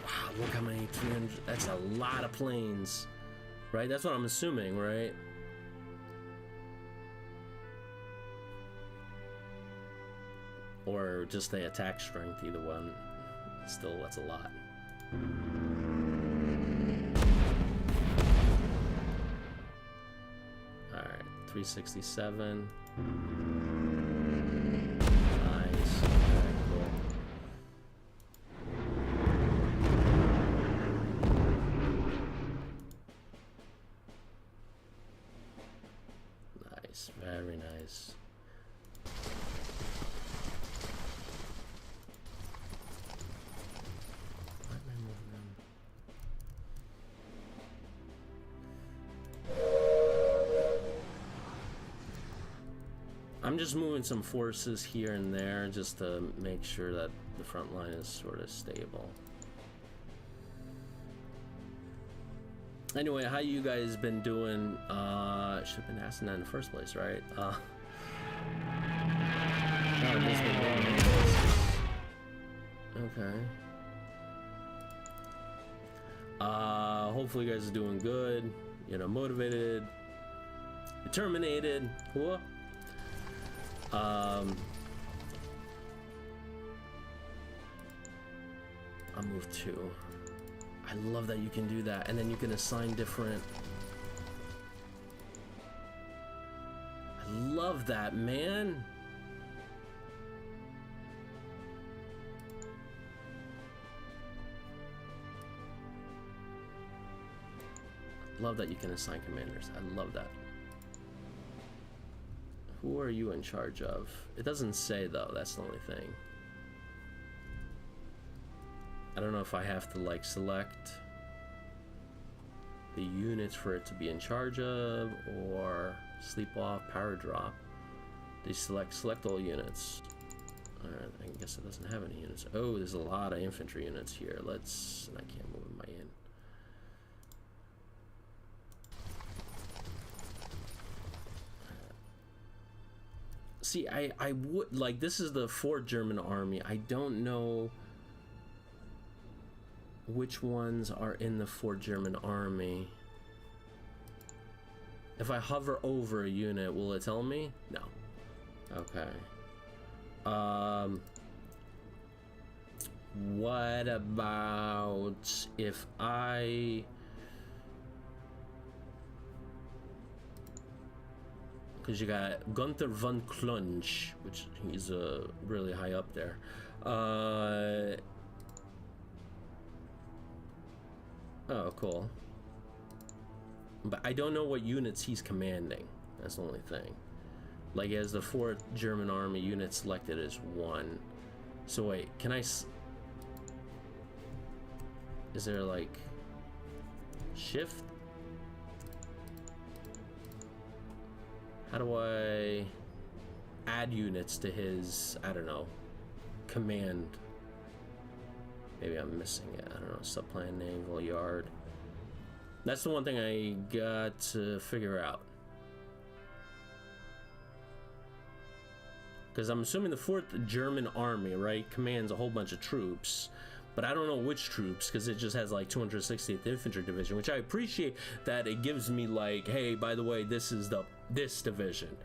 Wow, look how many, 300, that's a lot of planes, right? That's what I'm assuming, right? Or just the attack strength, either one. Still, that's a lot. Alright, 367. Nice. Okay, cool. Nice, very nice. I'm just moving some forces here and there just to make sure that the front line is sort of stable. Anyway, how you guys been doing? Should have been asking that in the first place, right? Okay. Hopefully you guys are doing good. You know, motivated, determined. Cool. I'll move 2. I love that you can do that, and then you can assign different. I love that, man. Love that you can assign commanders. I love that. Who are you in charge of? It doesn't say though, that's the only thing. I don't know if I have to like select the units for it to be in charge of, or sleep off, power drop. They select all units. Alright, I guess it doesn't have any units. Oh, there's a lot of infantry units here. I can't move my in. See, I would like, this is the 4th German army. I don't know which ones are in the 4th German army. If I hover over a unit, will it tell me? No. Okay. What about if I... Because you got Gunther von Klunch, which he's really high up there. Oh, cool. But I don't know what units he's commanding. That's the only thing. Like, as the 4th German army, unit selected as 1. So wait, can I... Is there like... Shift? How do I add units to his, I don't know, command? Maybe I'm missing it. I don't know, subplan, naval yard. That's the one thing I got to figure out. because I'm assuming the 4th German Army, right, commands a whole bunch of troops, but I don't know which troops, because it just has like 260th Infantry Division, which I appreciate that it gives me like, hey, by the way, this is this division.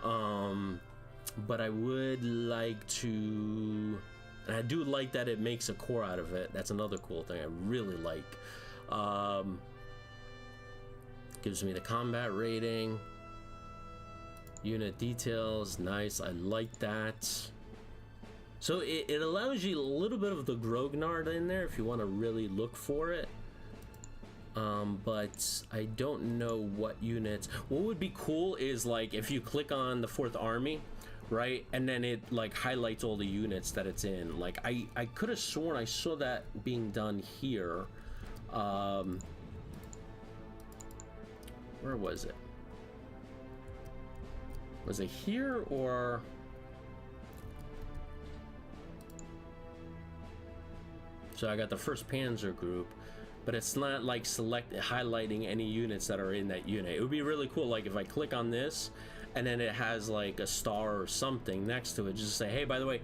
But I would like to, and I do like that it makes a corps out of it. That's another cool thing I really like. Gives me the combat rating, unit details, nice, I like that. So it allows you a little bit of the grognard in there if you want to really look for it. But I don't know what units. What would be cool is like if you click on the 4th Army, right, and then it like highlights all the units that it's in. Like I could have sworn I saw that being done here. Where was it? Was it here or? So I got the 1st Panzer Group, but it's not like highlighting any units that are in that unit. It would be really cool, like if I click on this and then it has like a star or something next to it, just say, hey, by the way,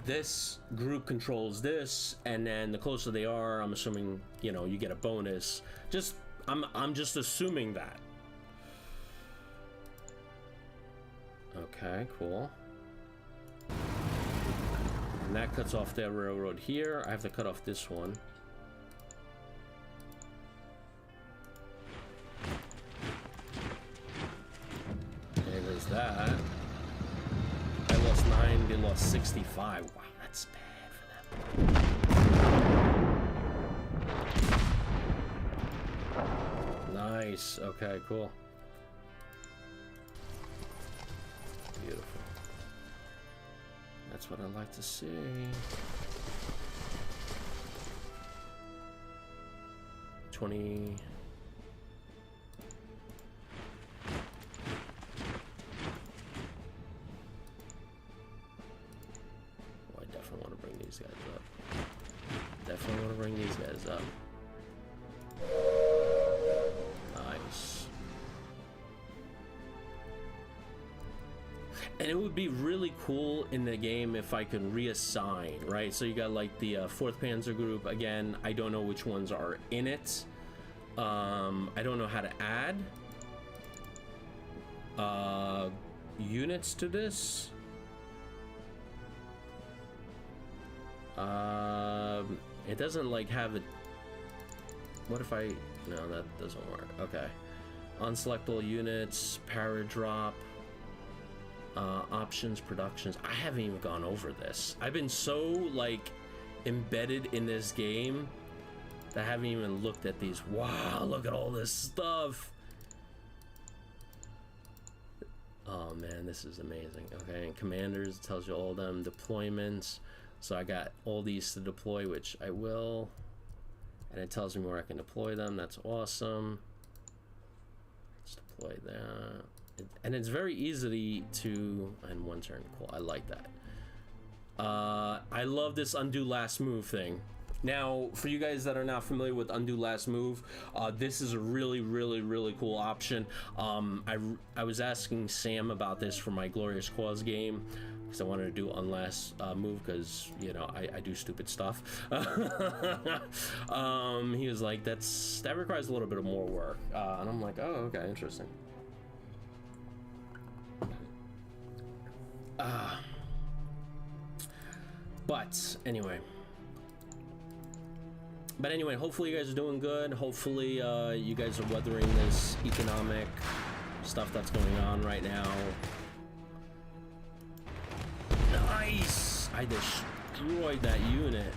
this group controls this, and then the closer they are, I'm assuming, you know, you get a bonus. Just I'm just assuming that. Okay, cool. And that cuts off their railroad here. I have to cut off this one. Okay, there's that. I lost 9, they lost 65. Wow, that's bad for them. Nice. Okay, cool. Beautiful. That's what I like to see. Oh, I definitely want to bring these guys up. Definitely want to bring these guys up. Nice. And it would be really cool in the game if I could reassign, right? So you got like the 4th Panzer Group. Again, I don't know which ones are in it. I don't know how to add units to this. It doesn't like have it. What if I, no, that doesn't work. Okay. Unselect all units, paradrop, options, productions. I haven't even gone over this. I've been so like embedded in this game that I haven't even looked at these. Wow, look at all this stuff. Oh man, this is amazing. Okay, and commanders, tells you all them deployments. So I got all these to deploy, which I will. And it tells me where I can deploy them. That's awesome. Let's deploy that. And it's very easy to, and 1 turn. Cool, I like that. I love this undo last move thing. Now, for you guys that are not familiar with undo last move, this is a really cool option. I was asking Sam about this for my Glorious Cause game, because I wanted to do unlast move, because, you know, I do stupid stuff. He was like, that requires a little bit of more work. And I'm like, oh, okay, interesting. But anyway, hopefully you guys are doing good. Hopefully you guys are weathering this economic stuff that's going on right now. Nice! I destroyed that unit.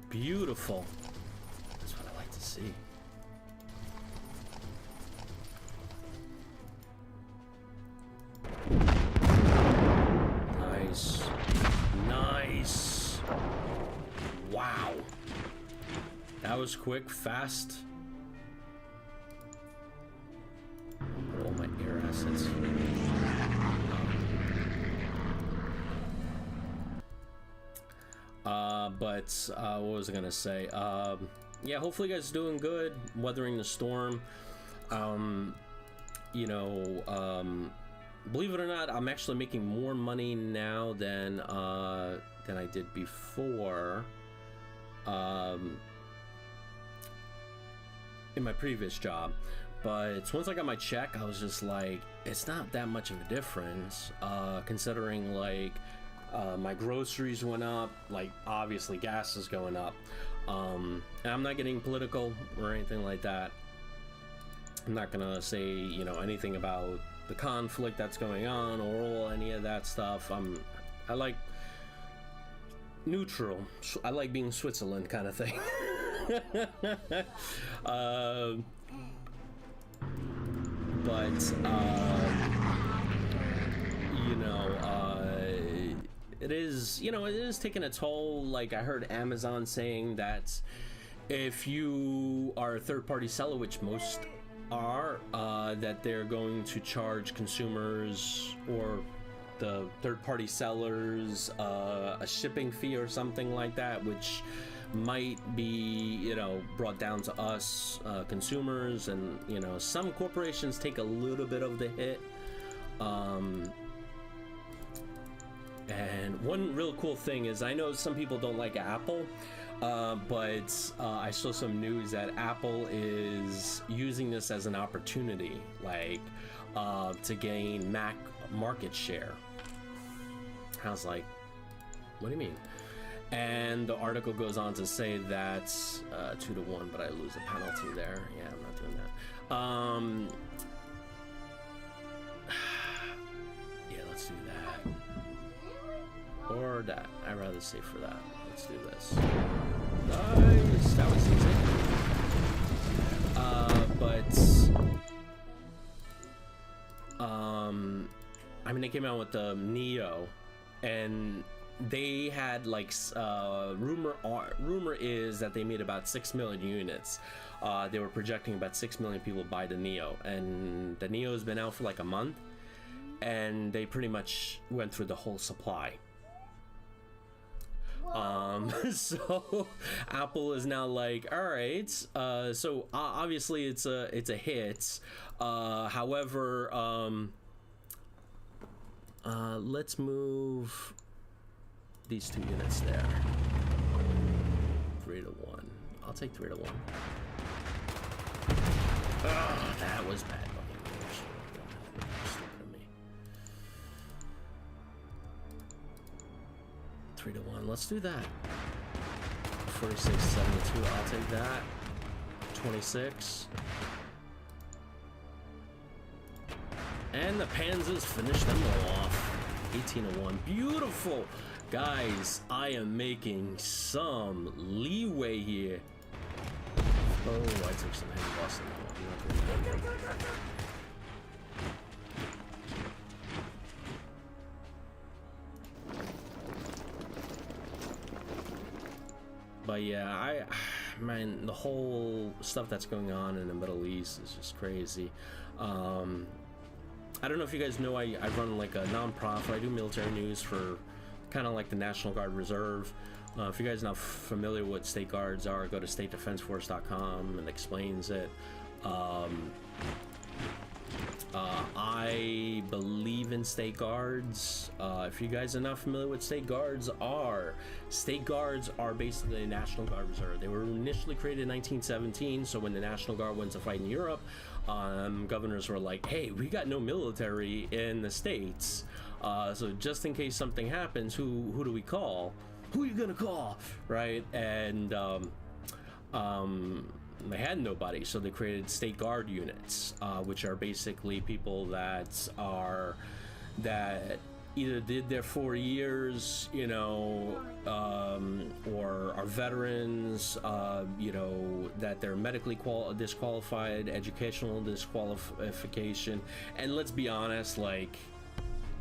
Beautiful. That's what I like to see. Nice. Nice. Wow. That was quick, fast. Put all my air assets here. What was I gonna say? Yeah, hopefully you guys are doing good, weathering the storm. You know, believe it or not, I'm actually making more money now than I did before. In my previous job. But once I got my check, I was just like, it's not that much of a difference, considering like my groceries went up, like obviously gas is going up. And I'm not getting political or anything like that. I'm not gonna say, you know, anything about the conflict that's going on or any of that stuff. I like neutral. I like being Switzerland kind of thing. But you know, it is, you know, it is taking a toll. Like I heard Amazon saying that if you are a third-party seller, which most are, that they're going to charge consumers or the third-party sellers a shipping fee or something like that, which might be, you know, brought down to us consumers. And you know, some corporations take a little bit of the hit. And one real cool thing is, I know some people don't like Apple, but I saw some news that Apple is using this as an opportunity, like to gain Mac market share. I was like, what do you mean? And the article goes on to say that 2-1, but I lose a penalty there. Yeah, I'm not doing that. Yeah, let's do that. Or that. I'd rather say for that. Let's do this. Nice. That was easy. I mean, they came out with the Neo, and they had like rumor is that they made about 6 million units. They were projecting about 6 million people buy the Neo, and the Neo has been out for like a month, and they pretty much went through the whole supply. So Apple is now like, all right, so obviously it's a hit. However, let's move these 2 units there. 3-1. I'll take 3-1. Oh, that was bad. 3-1. Let's do that. 46-72. I'll take that. 26. And the Panzers finish them all off. 18-1. Beautiful. Guys, I am making some leeway here. Oh, I took some heavy loss in that one. But yeah, man, the whole stuff that's going on in the Middle East is just crazy. I don't know if you guys know, I run like a non-profit. I do military news for kind of like the National Guard Reserve. If you guys are not familiar with what state guards are, go to statedefenseforce.com, and explains it. I believe in state guards. If you guys are not familiar with state guards are basically the National Guard Reserve. They were initially created in 1917, so when the National Guard went to fight in Europe, governors were like, hey, we got no military in the States, so just in case something happens, who do we call? Who are you gonna call? Right? And they had nobody, so they created state guard units, which are basically people that either did their 4 years, you know, or are veterans, you know, that they're medically disqualified, educational disqualification. And let's be honest, like,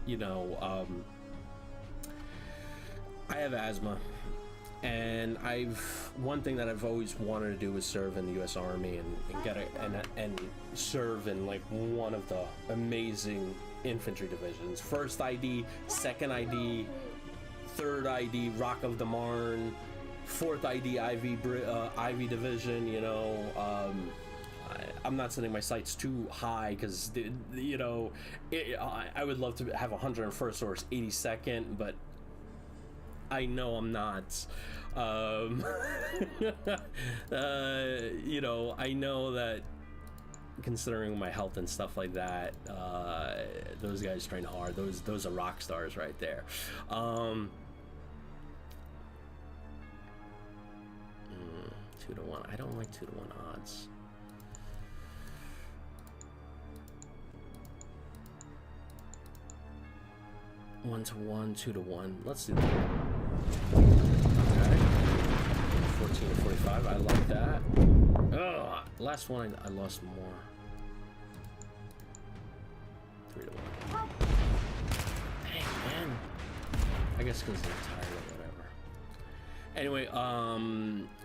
you know, I have asthma. And one thing that I've always wanted to do is serve in the U.S. Army and serve in like one of the amazing infantry divisions. 1st ID, 2nd ID, 3rd ID, Rock of the Marne, 4th ID, Ivy Division. You know, I'm not setting my sights too high because, you know, I would love to have 101st or 82nd, but I know I'm not. You know, I know that considering my health and stuff like that, those guys train hard. Those are rock stars right there. 2-to-1. I don't like 2-to-1 odds. One to one, 2-to-1. Let's do that. Okay. 14 to 45. I like that. Ugh. Last one, I lost more. 3-to-1. Dang, man. I guess because they're tired or whatever. Anyway,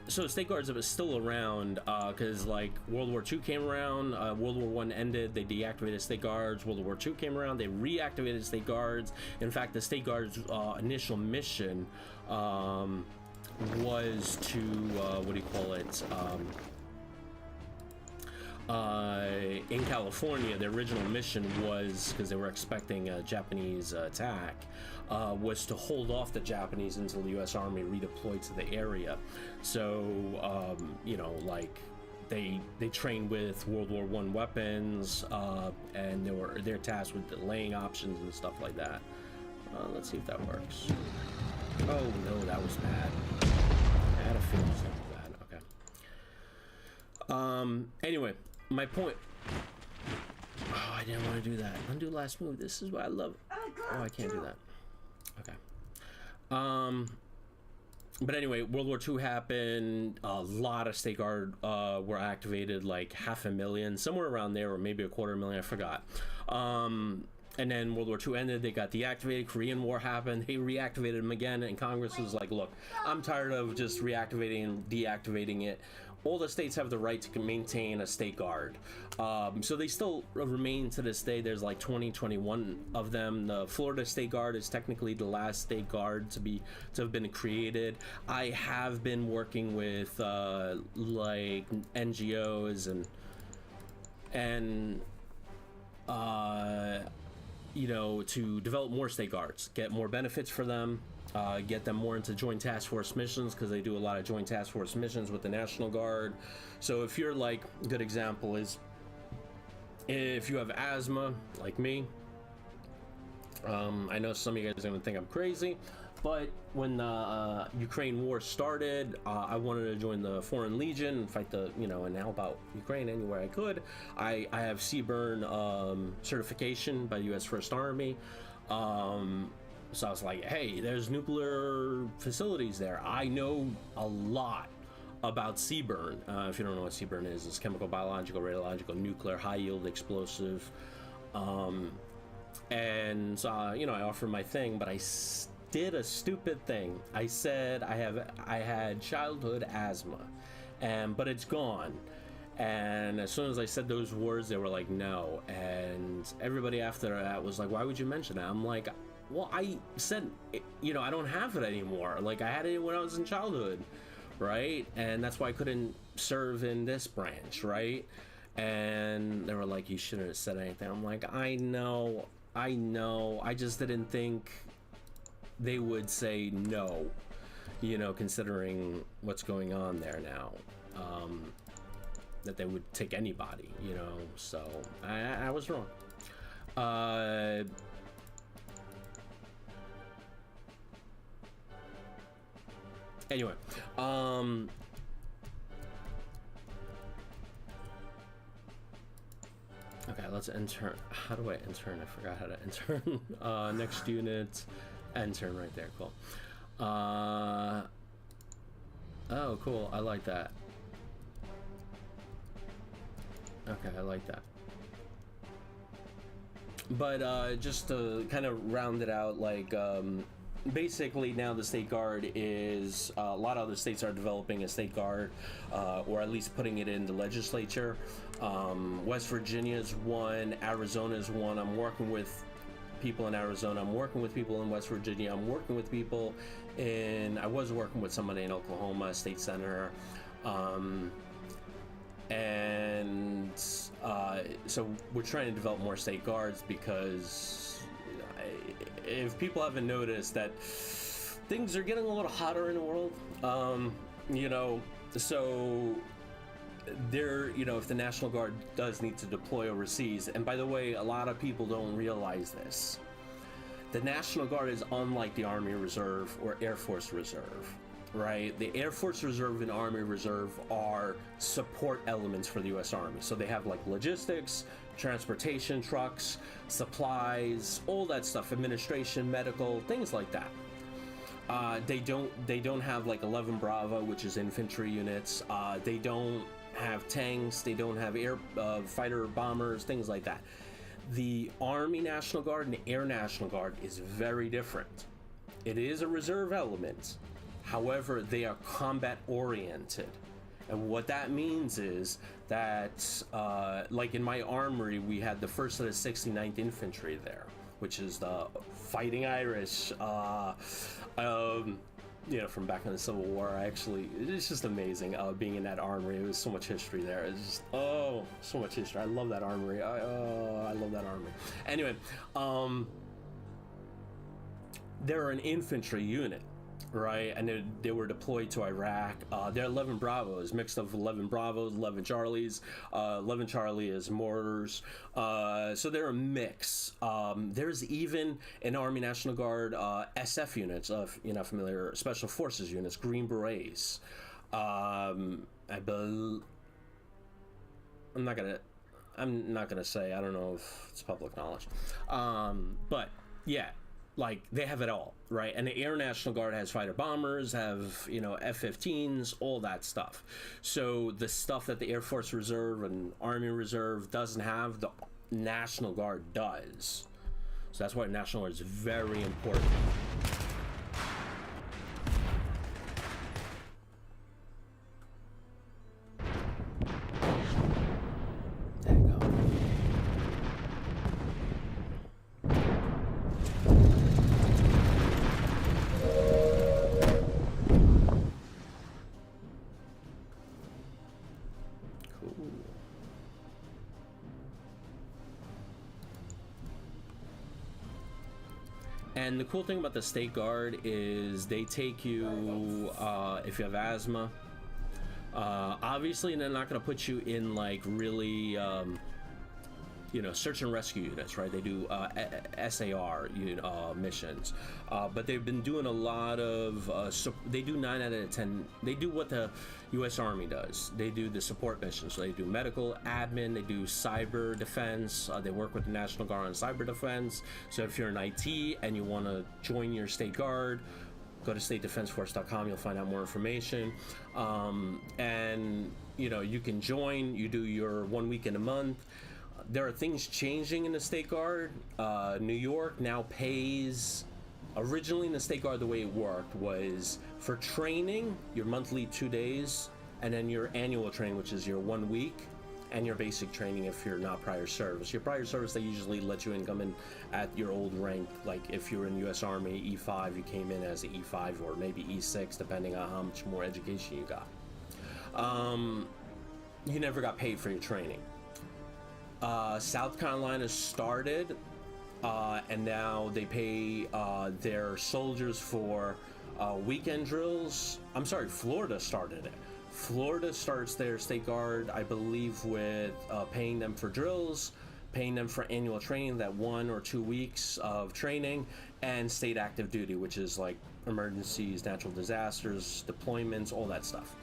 so state guards are still around because like World War II came around, World War I ended, they deactivated state guards. World War II came around, they reactivated state guards. In fact, the state guards initial mission was to what do you call it, in California. The original mission was, because they were expecting a Japanese attack, was to hold off the Japanese until the U.S. Army redeployed to the area. So you know, like they trained with World War I weapons, and they're tasked with delaying options and stuff like that. Let's see if that works. Oh no, that was bad. I had a feeling it was bad. Okay. Anyway, my point. Oh, I didn't want to do that. Undo last move. This is what I love. Oh, I can't do that. Okay. But anyway, World War II happened. A lot of state guard were activated, like 500,000, somewhere around there, or maybe 250,000. I forgot. And then World War II ended. They got deactivated. Korean War happened. They reactivated them again, and Congress was like, "Look, I'm tired of just reactivating and deactivating it. All the states have the right to maintain a state guard." So they still remain to this day. There's like 21 of them. The Florida State Guard is technically the last state guard to have been created. I have been working with like NGOs and you know, to develop more state guards, get more benefits for them, get them more into joint task force missions, because they do a lot of joint task force missions with the National Guard. So if you're like, a good example is if you have asthma like me, I know some of you guys are going to think I'm crazy, but when the Ukraine war started, I wanted to join the Foreign Legion and fight the, you know, and help out Ukraine anywhere I could. I have CBRN certification by the U.S. First Army. So I was like, hey, there's nuclear facilities there. I know a lot about CBRN. If you don't know what CBRN is, it's chemical, biological, radiological, nuclear, high yield explosive. And so, you know, I offered my thing, but I did a stupid thing. I said I had childhood asthma, but it's gone. And as soon as I said those words, they were like, no. And everybody after that was like, why would you mention that? I'm like, well, I said, you know, I don't have it anymore. Like, I had it when I was in childhood, right? And that's why I couldn't serve in this branch, right? And they were like, you shouldn't have said anything. I'm like, I know. I just didn't think they would say no, you know, considering what's going on there now, that they would take anybody, you know. So I was wrong. Anyway, okay, let's enter. How do I intern? I forgot how to intern. Next unit, intern right there. Cool. Oh, cool. I like that. Okay, I like that. But just to kind of round it out, like, basically now the state guard is a lot of other states are developing a state guard, or at least putting it in the legislature. West Virginia's one, Arizona's one. I'm working with people in Arizona. I'm working with people in West Virginia. I'm working with people I was working with somebody in Oklahoma, state senator. And So we're trying to develop more state guards because if people haven't noticed that things are getting a little hotter in the world, you know, so there, you know, if the National Guard does need to deploy overseas, and by the way, a lot of people don't realize this, the National Guard is unlike the Army Reserve or Air Force Reserve, right? The Air Force Reserve and Army Reserve are support elements for the U.S. Army. So they have like logistics, transportation trucks, supplies, all that stuff, administration, medical, things like that. They don't have like 11 Bravo, which is infantry units. They don't have tanks. They don't have air fighter bombers, things like that. The Army National Guard and the Air National Guard is very different. It is a reserve element. However, they are combat oriented. And what that means is that, like in my armory, we had the 1st of the 69th Infantry there, which is the Fighting Irish, you know, from back in the Civil War. It's just amazing being in that armory. It was so much history there. It's just, oh, so much history. I love that armory. I love that armory. Anyway, they're an infantry unit, right? And they were deployed to Iraq. They're 11 Bravos, mixed of 11 Bravos, 11 Charlies. 11 Charlie is mortars. So they're a mix. There's even an Army National Guard SF units of, you know, familiar Special Forces units, Green Berets. I'm not gonna say. I don't know if it's public knowledge. But yeah. Like, they have it all, right? And the Air National Guard has fighter bombers, have, you know, F-15s, all that stuff. So the stuff that the Air Force Reserve and Army Reserve doesn't have, the National Guard does. So that's why National Guard is very important. There you go. And the cool thing about the State Guard is they take you, if you have asthma, obviously they're not going to put you in like really, you know, search and rescue units, right? They do SAR missions, but they've been doing a lot of, they do 9 out of 10, they do what the U.S. Army does. They do the support missions. So they do medical, admin, they do cyber defense, they work with the National Guard on cyber defense. So if you're in IT and you want to join your State Guard, go to statedefenseforce.com, you'll find out more information. And, you know, you can join, you do your 1 week in a month. There are things changing in the State Guard. New York now pays, originally in the State Guard, the way it worked was for training, your monthly 2 days, and then your annual training, which is your 1 week, and your basic training if you're not prior service. Your prior service, they usually let you in, come in at your old rank. Like if you were in U.S. Army E5, you came in as an E5 or maybe E6, depending on how much more education you got. You never got paid for your training. South Carolina started, and now they pay their soldiers for weekend drills. I'm sorry, Florida started it. Florida starts their State Guard, I believe, with paying them for drills, paying them for annual training, that 1 or 2 weeks of training, and state active duty, which is like emergencies, natural disasters, deployments, all that stuff.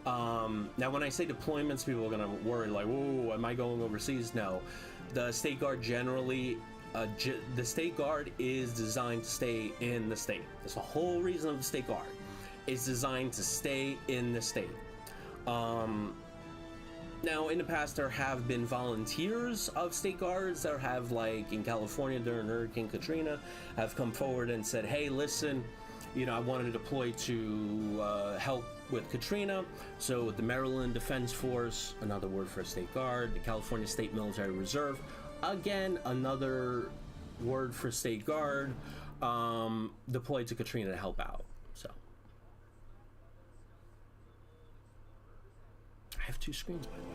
Now, when I say deployments, people are going to worry like, whoa, am I going overseas? No. The State Guard generally, the State Guard is designed to stay in the state. That's the whole reason of the State Guard. It's designed to stay in the state. Now, in the past, there have been volunteers of State Guards that have, like, in California during Hurricane Katrina, have come forward and said, hey, listen, you know, I wanted to deploy to help with Katrina. So the Maryland Defense Force, another word for State Guard, the California State Military Reserve, again, another word for State Guard, deployed to Katrina to help out. So I have 2 screens, by the way.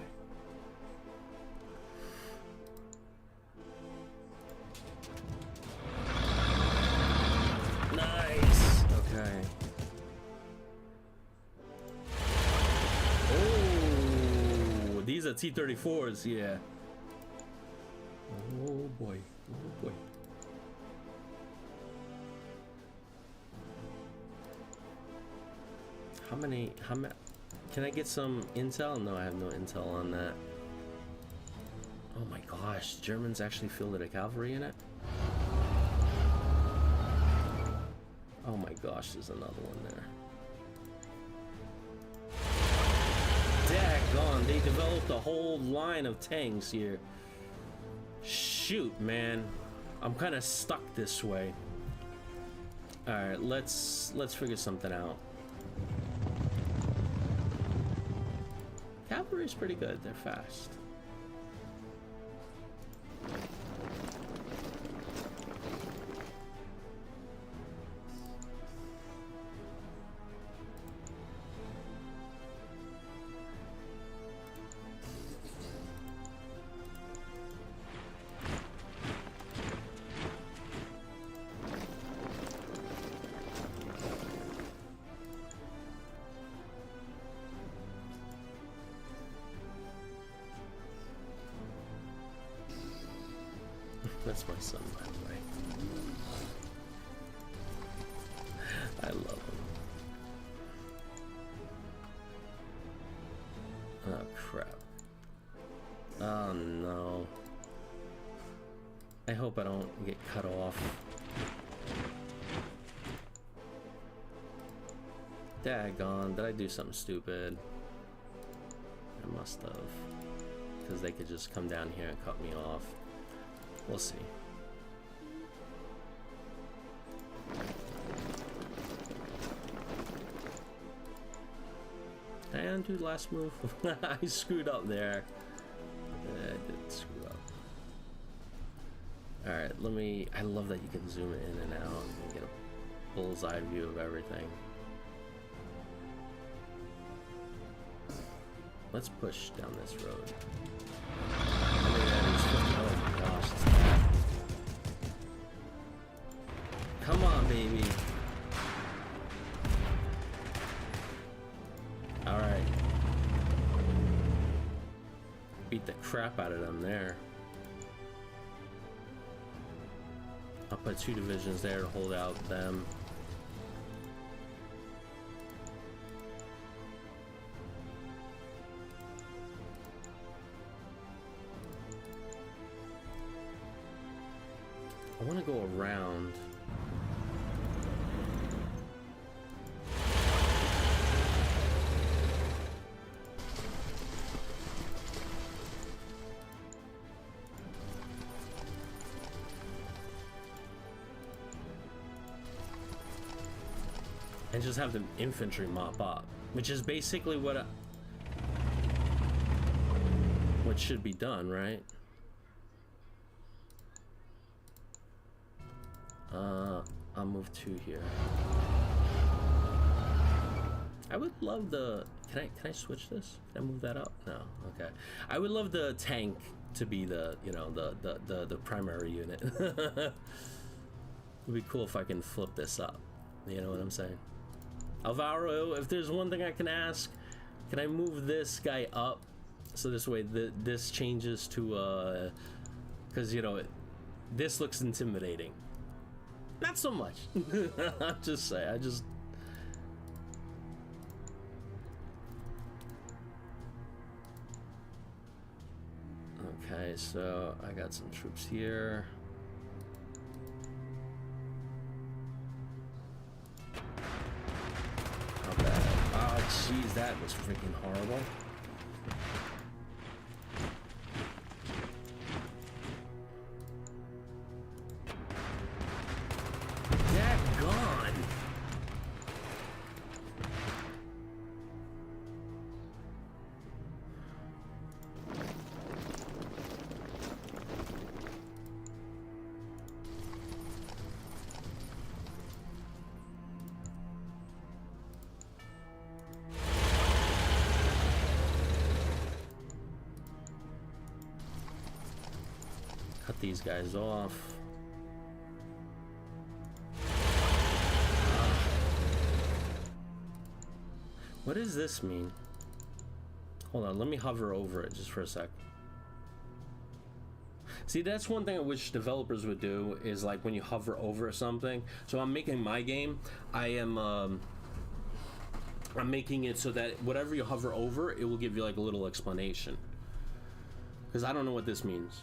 these are T-34s, yeah. Oh boy, oh boy. How many, can I get some intel? No, I have no intel on that. Oh my gosh, Germans actually fielded a cavalry in it? Oh my gosh, there's another one there. Daggone, they developed a whole line of tanks here. Shoot, man. I'm kind of stuck this way. Alright, let's figure something out. Cavalry's pretty good, they're fast. That's my son, by the way. I love him. Oh, crap. Oh, no. I hope I don't get cut off. Daggone, did I do something stupid? I must have. Because they could just come down here and cut me off. We'll see. And do last move. I screwed up there. I did screw up. Alright, let me. I love that you can zoom in and out and get a bullseye view of everything. Let's push down this road. Oh my gosh, it's bad. Come on, baby. Alright. Beat the crap out of them there. I'll put 2 divisions there to hold out them. I want to go around. And just have the infantry mop up, which is basically what should be done, right? I'll move 2 here. I would love the. Can I switch this? Can I move that up? No. Okay. I would love the tank to be the the primary unit. It'd be cool if I can flip this up. You know what I'm saying? Alvaro, if there's one thing I can ask, can I move this guy up so this way this changes to because you know this looks intimidating. Not so much. I'm just saying. I just. Okay, so I got some troops here. Not bad. Oh, jeez, that was freaking horrible. Cut these guys off. What does this mean? Hold on, let me hover over it just for a sec. See, that's one thing I wish developers would do, is like when you hover over something. So I'm making my game, I'm making it so that whatever you hover over, it will give you like a little explanation. Because I don't know what this means.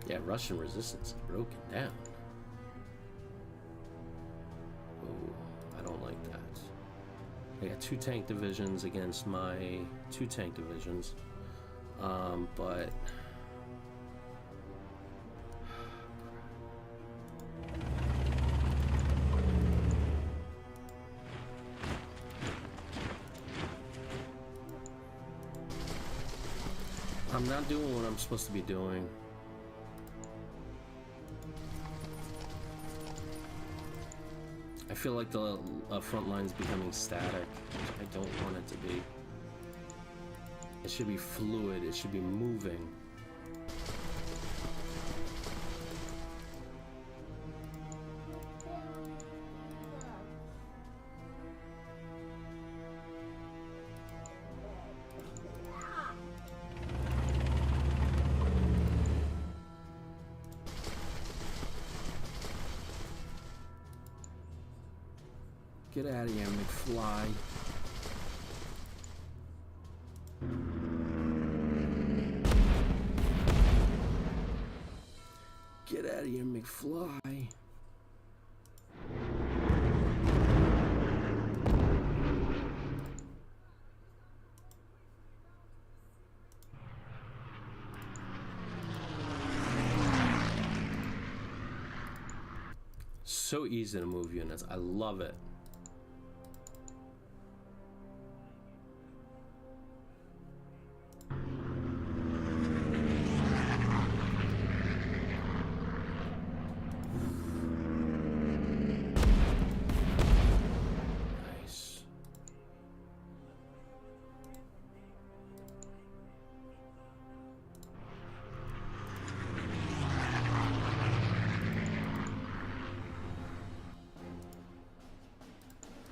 Yeah, Russian resistance is broken down. Oh, I don't like that. I got 2 tank divisions against my 2 tank divisions. But I'm not doing what I'm supposed to be doing. I feel like the front line's becoming static, which I don't want it to be. It should be fluid, it should be moving. Get out of here, McFly. Get out of here, McFly. So easy to move units. I love it.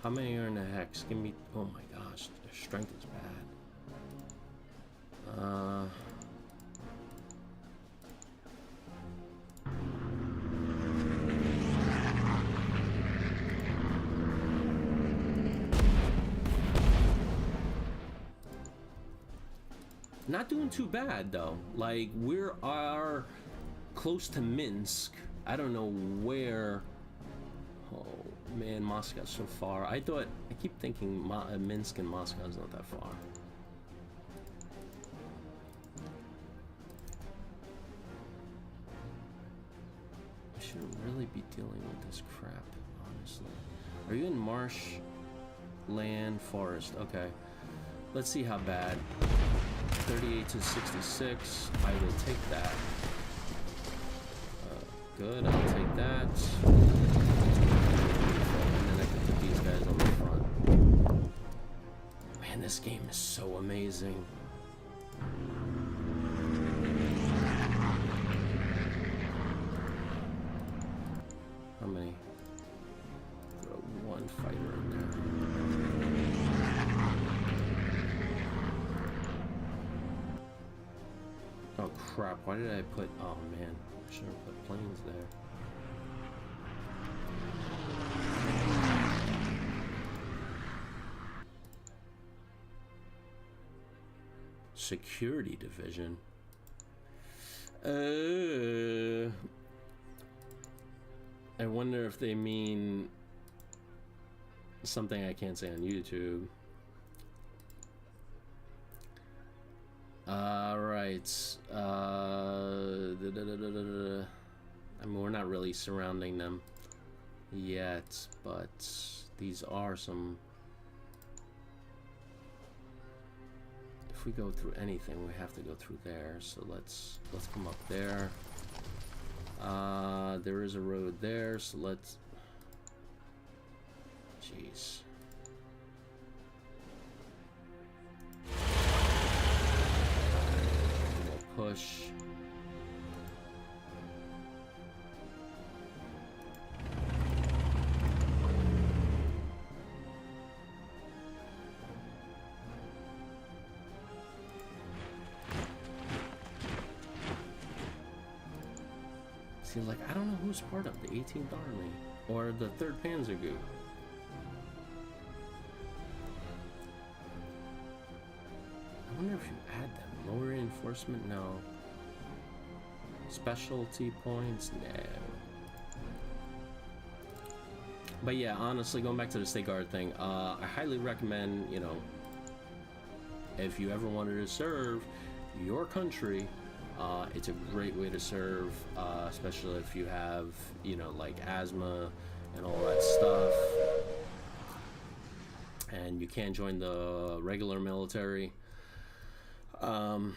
How many are in the hex? Give me... Oh my gosh, their strength is bad. Not doing too bad though. Like, we are close to Minsk. I don't know where... Oh man, Moscow's so far. I keep thinking Minsk and Moscow is not that far. I shouldn't really be dealing with this crap, honestly. Are you in marsh, land, forest? Okay. Let's see how bad. 38 to 66. I will take that. Good, I'll take that. These guys on the front. Man, this game is so amazing. How many? Throw one fighter in there. Oh crap, why did I put... Oh man, I should have put planes there. Security division. I wonder if they mean something I can't say on YouTube. Right. I mean, we're not really surrounding them yet, but these are some... If we go through anything, we have to go through there. So let's come up there. There is a road there, so let's... Jeez. push. See, like, I don't know who's part of the 18th Army or the 3rd Panzer Group. I wonder if you add them. Lower reinforcement? No. Specialty points? No. But yeah, honestly, going back to the State Guard thing, I highly recommend, you know, if you ever wanted to serve your country, it's a great way to serve, especially if you have, you know, like asthma and all that stuff. And you can't join the regular military. And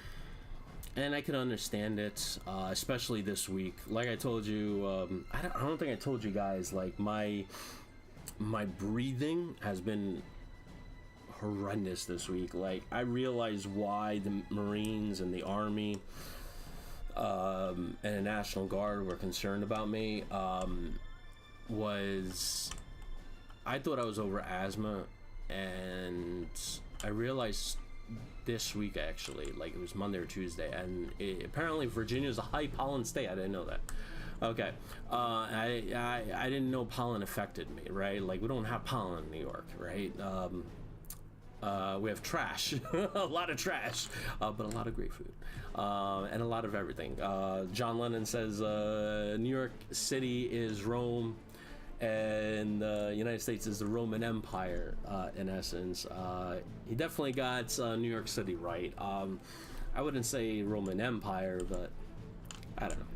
I can understand it, especially this week. Like I told you, I don't think I told you guys, like my breathing has been horrendous this week. Like, I realized why the Marines and the Army and the National Guard were concerned about me. Was I thought I was over asthma, and I realized this week, actually, like it was Monday or Tuesday, and apparently Virginia's a high pollen state. I didn't know that. Okay, I didn't know pollen affected me, right? Like, we don't have pollen in New York, right? We have trash, a lot of trash, but a lot of great food, and a lot of everything. John Lennon says New York City is Rome, and the United States is the Roman Empire, in essence. He definitely got New York City right. I wouldn't say Roman Empire, but I don't know.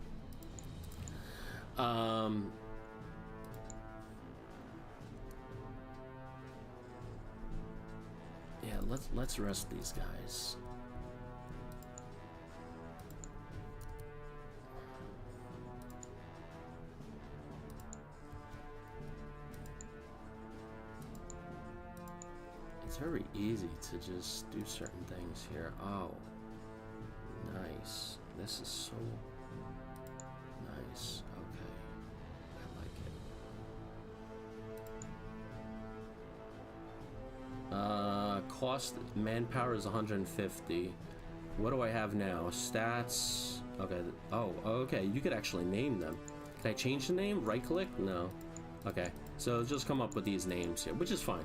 Yeah, let's rest these guys. It's very easy to just do certain things here. Oh, nice. This is so nice. Okay, I like it. Cost manpower is 150. What do I have now? Stats. Okay. Oh, okay. You could actually name them. Can I change the name? Right click? No. Okay. So just come up with these names here, which is fine.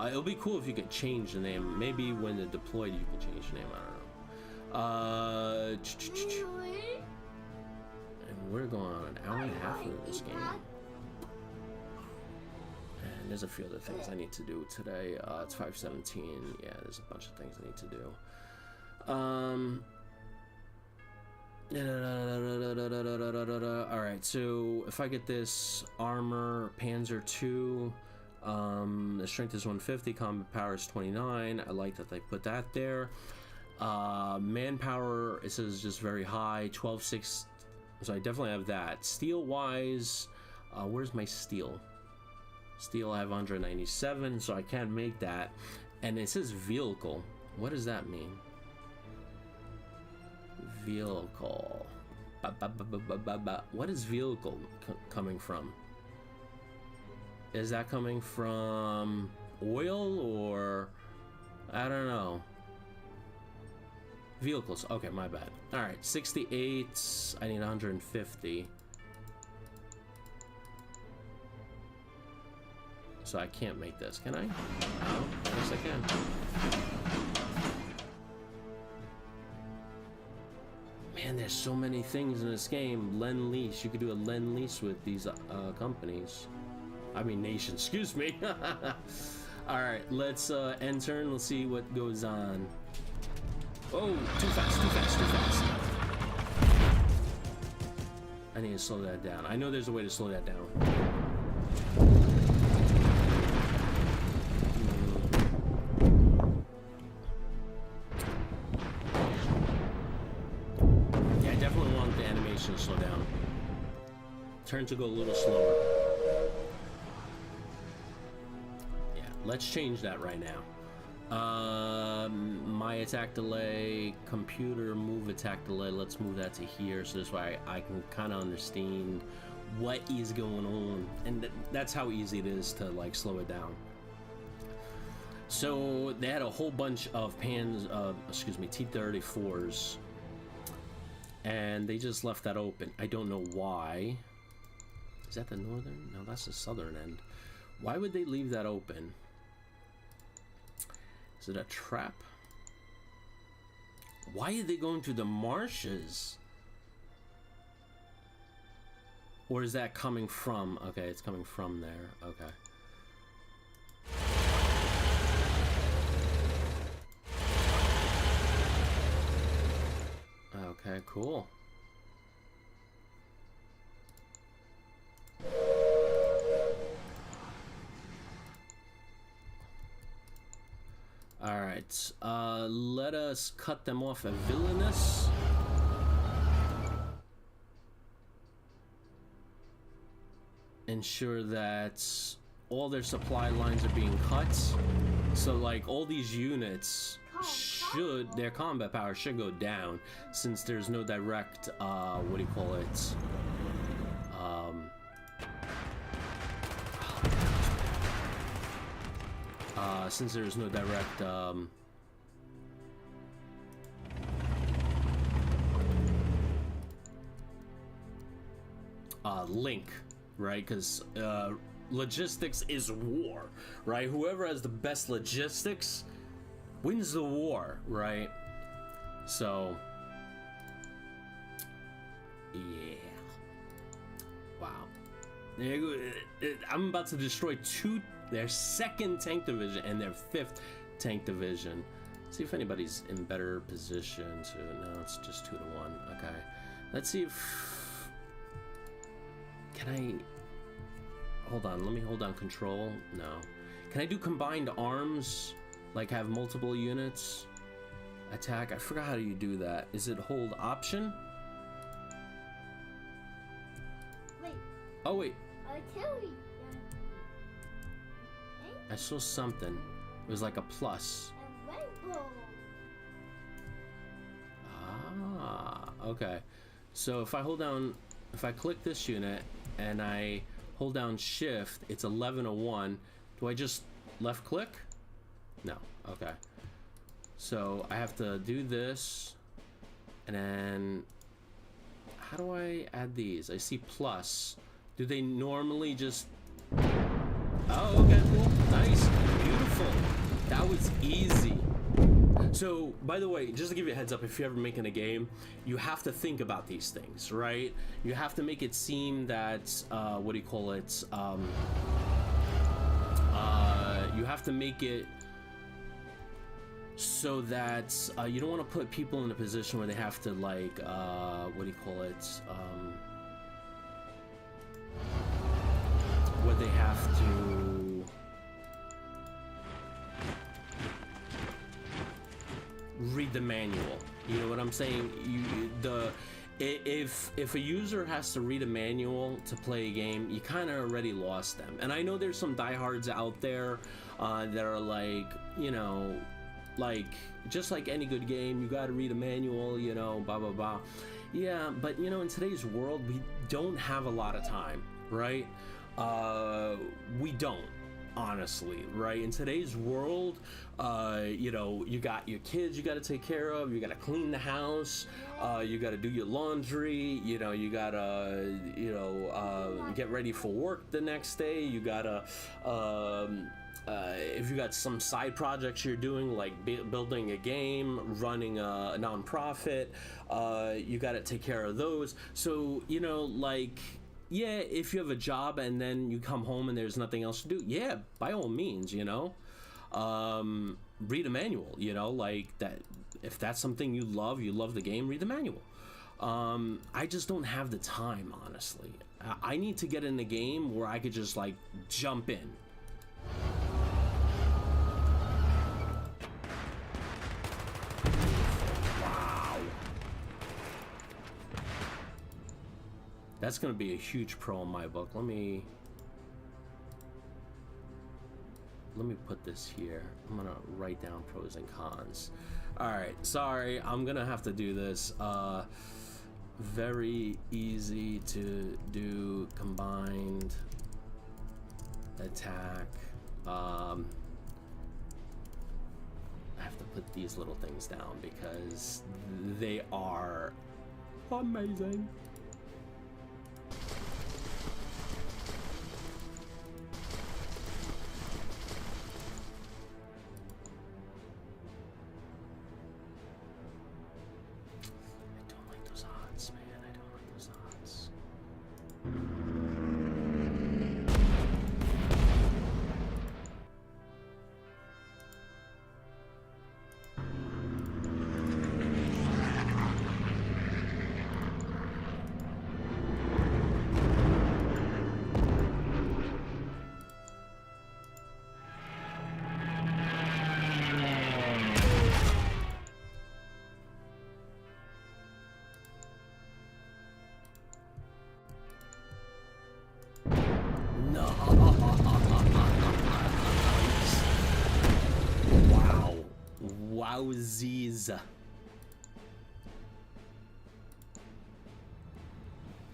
It'll be cool if you could change the name. Maybe when they're deployed, you can change the name. I don't know. And we're going on an hour and a half into this game. And there's a few other things I need to do today. It's 5:17. Yeah, there's a bunch of things I need to do. Alright, so if I get this armor, Panzer 2, the strength is 150, combat power is 29. I like that they put that there. Manpower, it says just very high, 12.6. So I definitely have that. Steel wise, where's my steel? Steel, I have 197, so I can't make that. And it says vehicle. What does that mean? Vehicle. What is vehicle coming from? Is that coming from oil, or I don't know? Vehicles. Okay, my bad. All right, 68. I need 150. So I can't make this, can I? No, yes I can. Man, there's so many things in this game. Lend-lease. You could do a lend-lease with these companies. I mean nations, excuse me. Alright, let's end turn. Let's see what goes on. Oh, too fast, too fast, too fast. I need to slow that down. I know there's a way to slow that down. To slow down. Turn to go a little slower. Yeah, let's change that right now. My attack delay, computer move attack delay. Let's move that to here, so this way I can kind of understand what is going on, and that's how easy it is to like slow it down. So they had a whole bunch of T-34s, and they just left that open. I don't know why. Is that the northern? No, that's the southern end. Why would they leave that open? Is it a trap? Why are they going through the marshes? Or is that coming from? Okay, it's coming from there. Okay. Okay, cool. All right, let us cut them off at Villainous. Ensure that all their supply lines are being cut. So like all these units should, their combat power should go down since there's no direct, what do you call it? Since there's no direct, link, right? Because logistics is war, right? Whoever has the best logistics wins the war, right? So yeah, wow. I'm about to destroy their second tank division and their 5th tank division. See if anybody's in better position to. No, it's just 2 to 1. Okay, let's see if can I hold on. Let me hold down control. No, can I do combined arms? Like have multiple units attack? I forgot how you do that. Is it hold option? Wait. Oh wait. Artillery. I saw something. It was like a plus. A rainbow. Ah, okay. So if I hold down, if I click this unit and I hold down shift, it's 1101. Do I just left click? No. Okay. So I have to do this, and then how do I add these? I see plus. Do they normally just? Oh, okay, cool, nice, beautiful. That was easy. So, by the way, just to give you a heads up, if you're ever making a game, you have to think about these things, right? You have to make it seem that, what do you call it? You have to make it so that you don't want to put people in a position where they have to, like, what do you call it? Where they have to read the manual. You know what I'm saying? If a user has to read a manual to play a game, you kind of already lost them. And I know there's some diehards out there that are like, you know, like just like any good game, you got to read a manual, you know, blah blah blah. Yeah, but you know, in today's world, we don't have a lot of time, right? We don't, honestly, right? In today's world, you know, you got your kids you got to take care of, you got to clean the house, you got to do your laundry, you know, you got to, you know, get ready for work the next day, you got to, if you got some side projects you're doing, like building a game, running a nonprofit, you got to take care of those. So, you know, like, yeah, if you have a job and then you come home and there's nothing else to do, yeah, by all means, you know, read a manual, you know, like that. If that's something you love the game, read the manual. I just don't have the time, honestly. I need to get in the game where I could just like jump in. That's going to be a huge pro in my book. Let me let me put this here. I'm gonna write down pros and cons. All right, sorry, I'm gonna have to do this. Very easy to do combined attack. I have to put these little things down because they are amazing. Wowzies.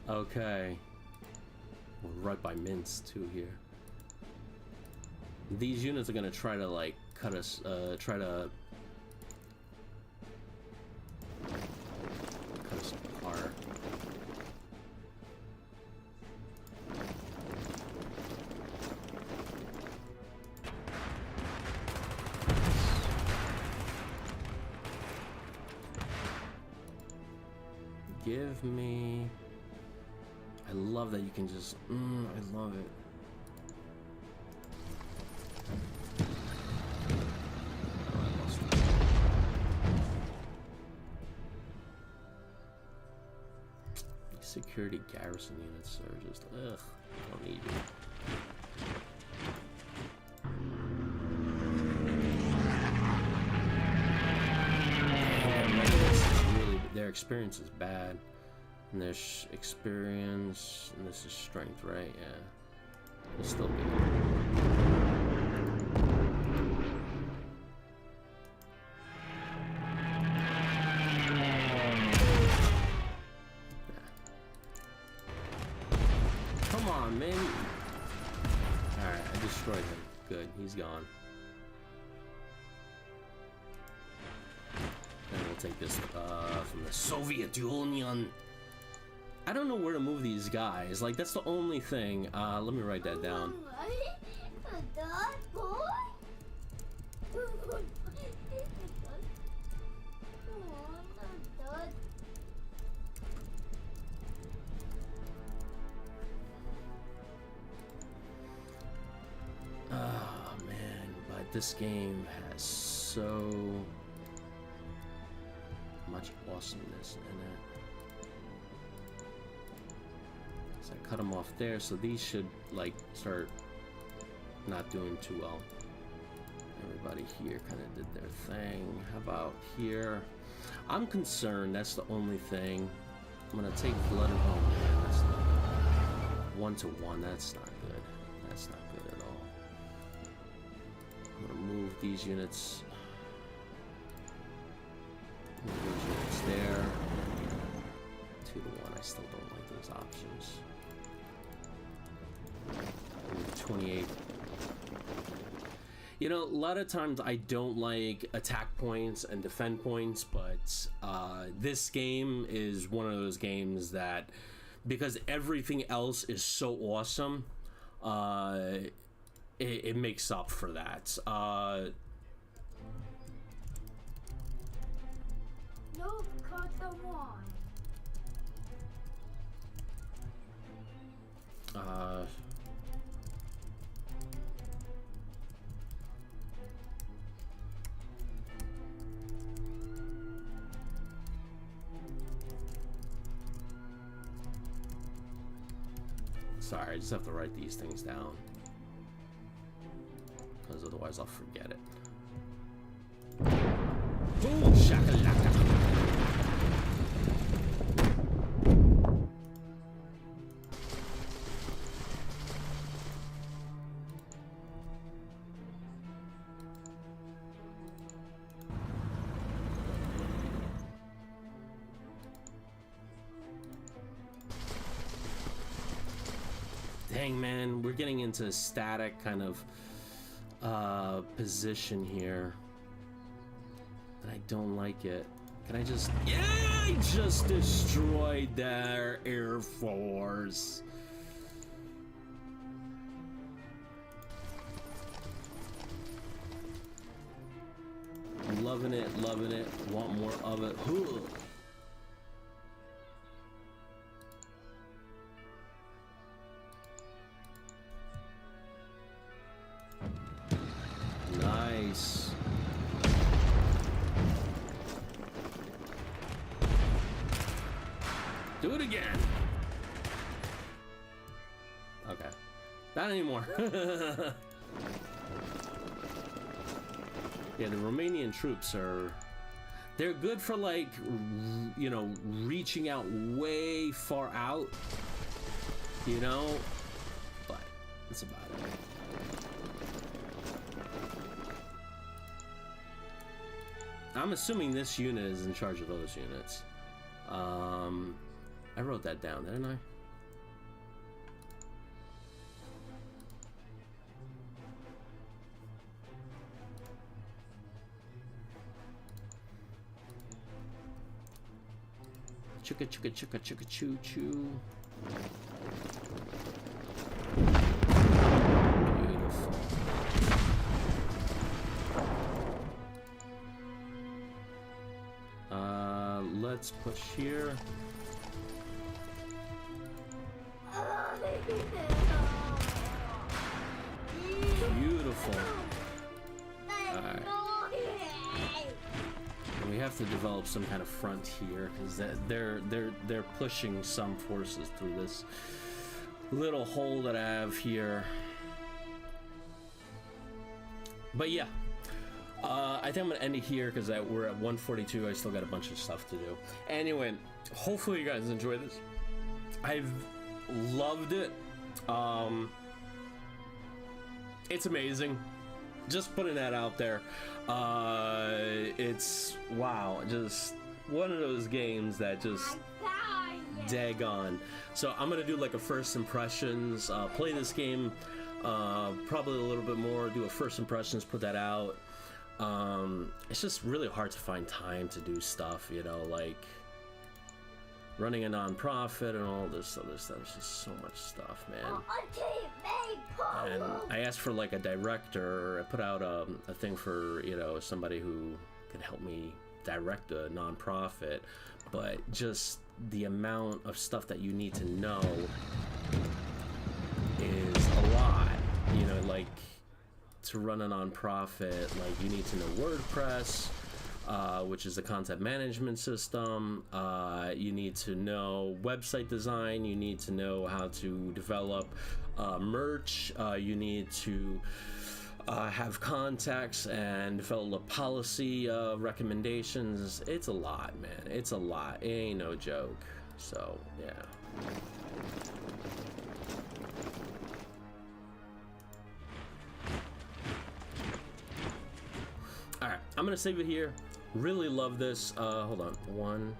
Okay. We're right by Mints too here. These units are gonna try to like cut us, try to cut us apart. Give me... I love that you can just... I love it. These security garrison units are just... Ugh, I don't need you. Their experience is bad, and their experience, and this is strength, right? Yeah, it'll still be. Yeah. Come on, man. All right, I destroyed him. Good, he's gone. Take this from the Soviet Union. I don't know where to move these guys. Like, that's the only thing. Let me write that down. Oh man, but this game has so much awesomeness in it. So I cut them off there, so these should like start not doing too well. Everybody here kind of did their thing. How about here? I'm concerned, that's the only thing. I'm gonna take blood and oh man, that's not good. 1-to-1, that's not good. That's not good at all. I'm gonna move these units. It's there. 2-to-1. I still don't like those options. 28. You know, a lot of times I don't like attack points and defend points, but this game is one of those games that, because everything else is so awesome, it makes up for that. No, cut the one. Sorry, I just have to write these things down, because otherwise I'll forget it. Boom shakalaka. Dang, man, we're getting into a static kind of position here. And I don't like it. Can I just... Yeah, I just destroyed their Air Force. Loving it, loving it. Want more of it. Ugh. Nice. Do it again. Okay. Not anymore. Yeah, the Romanian troops are... They're good for, like, you know, reaching out way far out. You know? But that's about it. I'm assuming this unit is in charge of those units. I wrote that down, didn't I? Chicka chicka chicka chicka choo choo. Beautiful. Let's push here. Beautiful. Alright. We have to develop some kind of front here because they're pushing some forces through this little hole that I have here. But yeah, I think I'm gonna end it here because we're at 142. I still got a bunch of stuff to do. Anyway, hopefully you guys enjoy this. I've loved it. It's amazing. Just putting that out there. It's wow, just one of those games that just daggone. So I'm gonna do like a first impressions, play this game probably a little bit more, do a first impressions, put that out. It's just really hard to find time to do stuff, you know, like running a non-profit and all this other stuff. It's just so much stuff, man. And I asked for like a director. I put out a thing for, you know, somebody who can help me direct a non-profit, but just the amount of stuff that you need to know is a lot, you know, like to run a non-profit, like you need to know WordPress, which is the content management system. You need to know website design. You need to know how to develop merch. You need to have contacts and develop policy recommendations. It's a lot, man. It's a lot. It ain't no joke. So yeah. All right, I'm gonna save it here. Really love this. Hold on. One.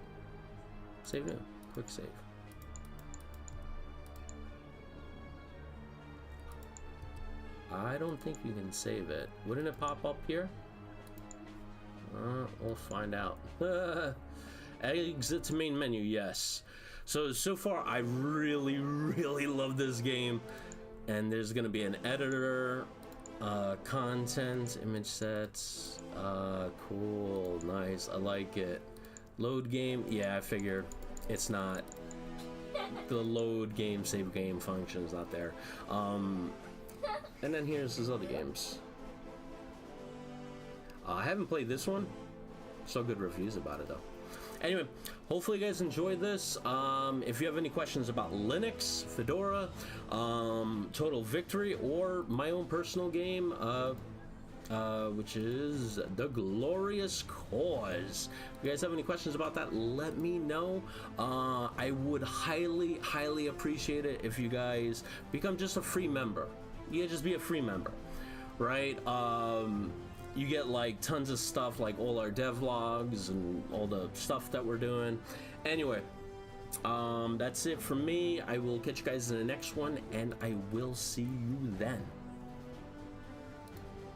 Save it. Quick save. I don't think you can save it. Wouldn't it pop up here? We'll find out. Exit to main menu. Yes. So far, I really love this game. And there's gonna be an editor. Content, image sets, cool, nice, I like it. Load game, yeah, I figured it's not. The load game, save game function is not there. And then here's his other games. I haven't played this one. So good reviews about it though. Anyway, hopefully you guys enjoyed this. If you have any questions about Linux, Fedora, Total Victory, or my own personal game, which is The Glorious Cause. If you guys have any questions about that, let me know. I would highly appreciate it if you guys become just a free member. Yeah, just be a free member, right? You get like tons of stuff, like all our devlogs and all the stuff that we're doing. Anyway, That's it for me. I will catch you guys in the next one, and I will see you then.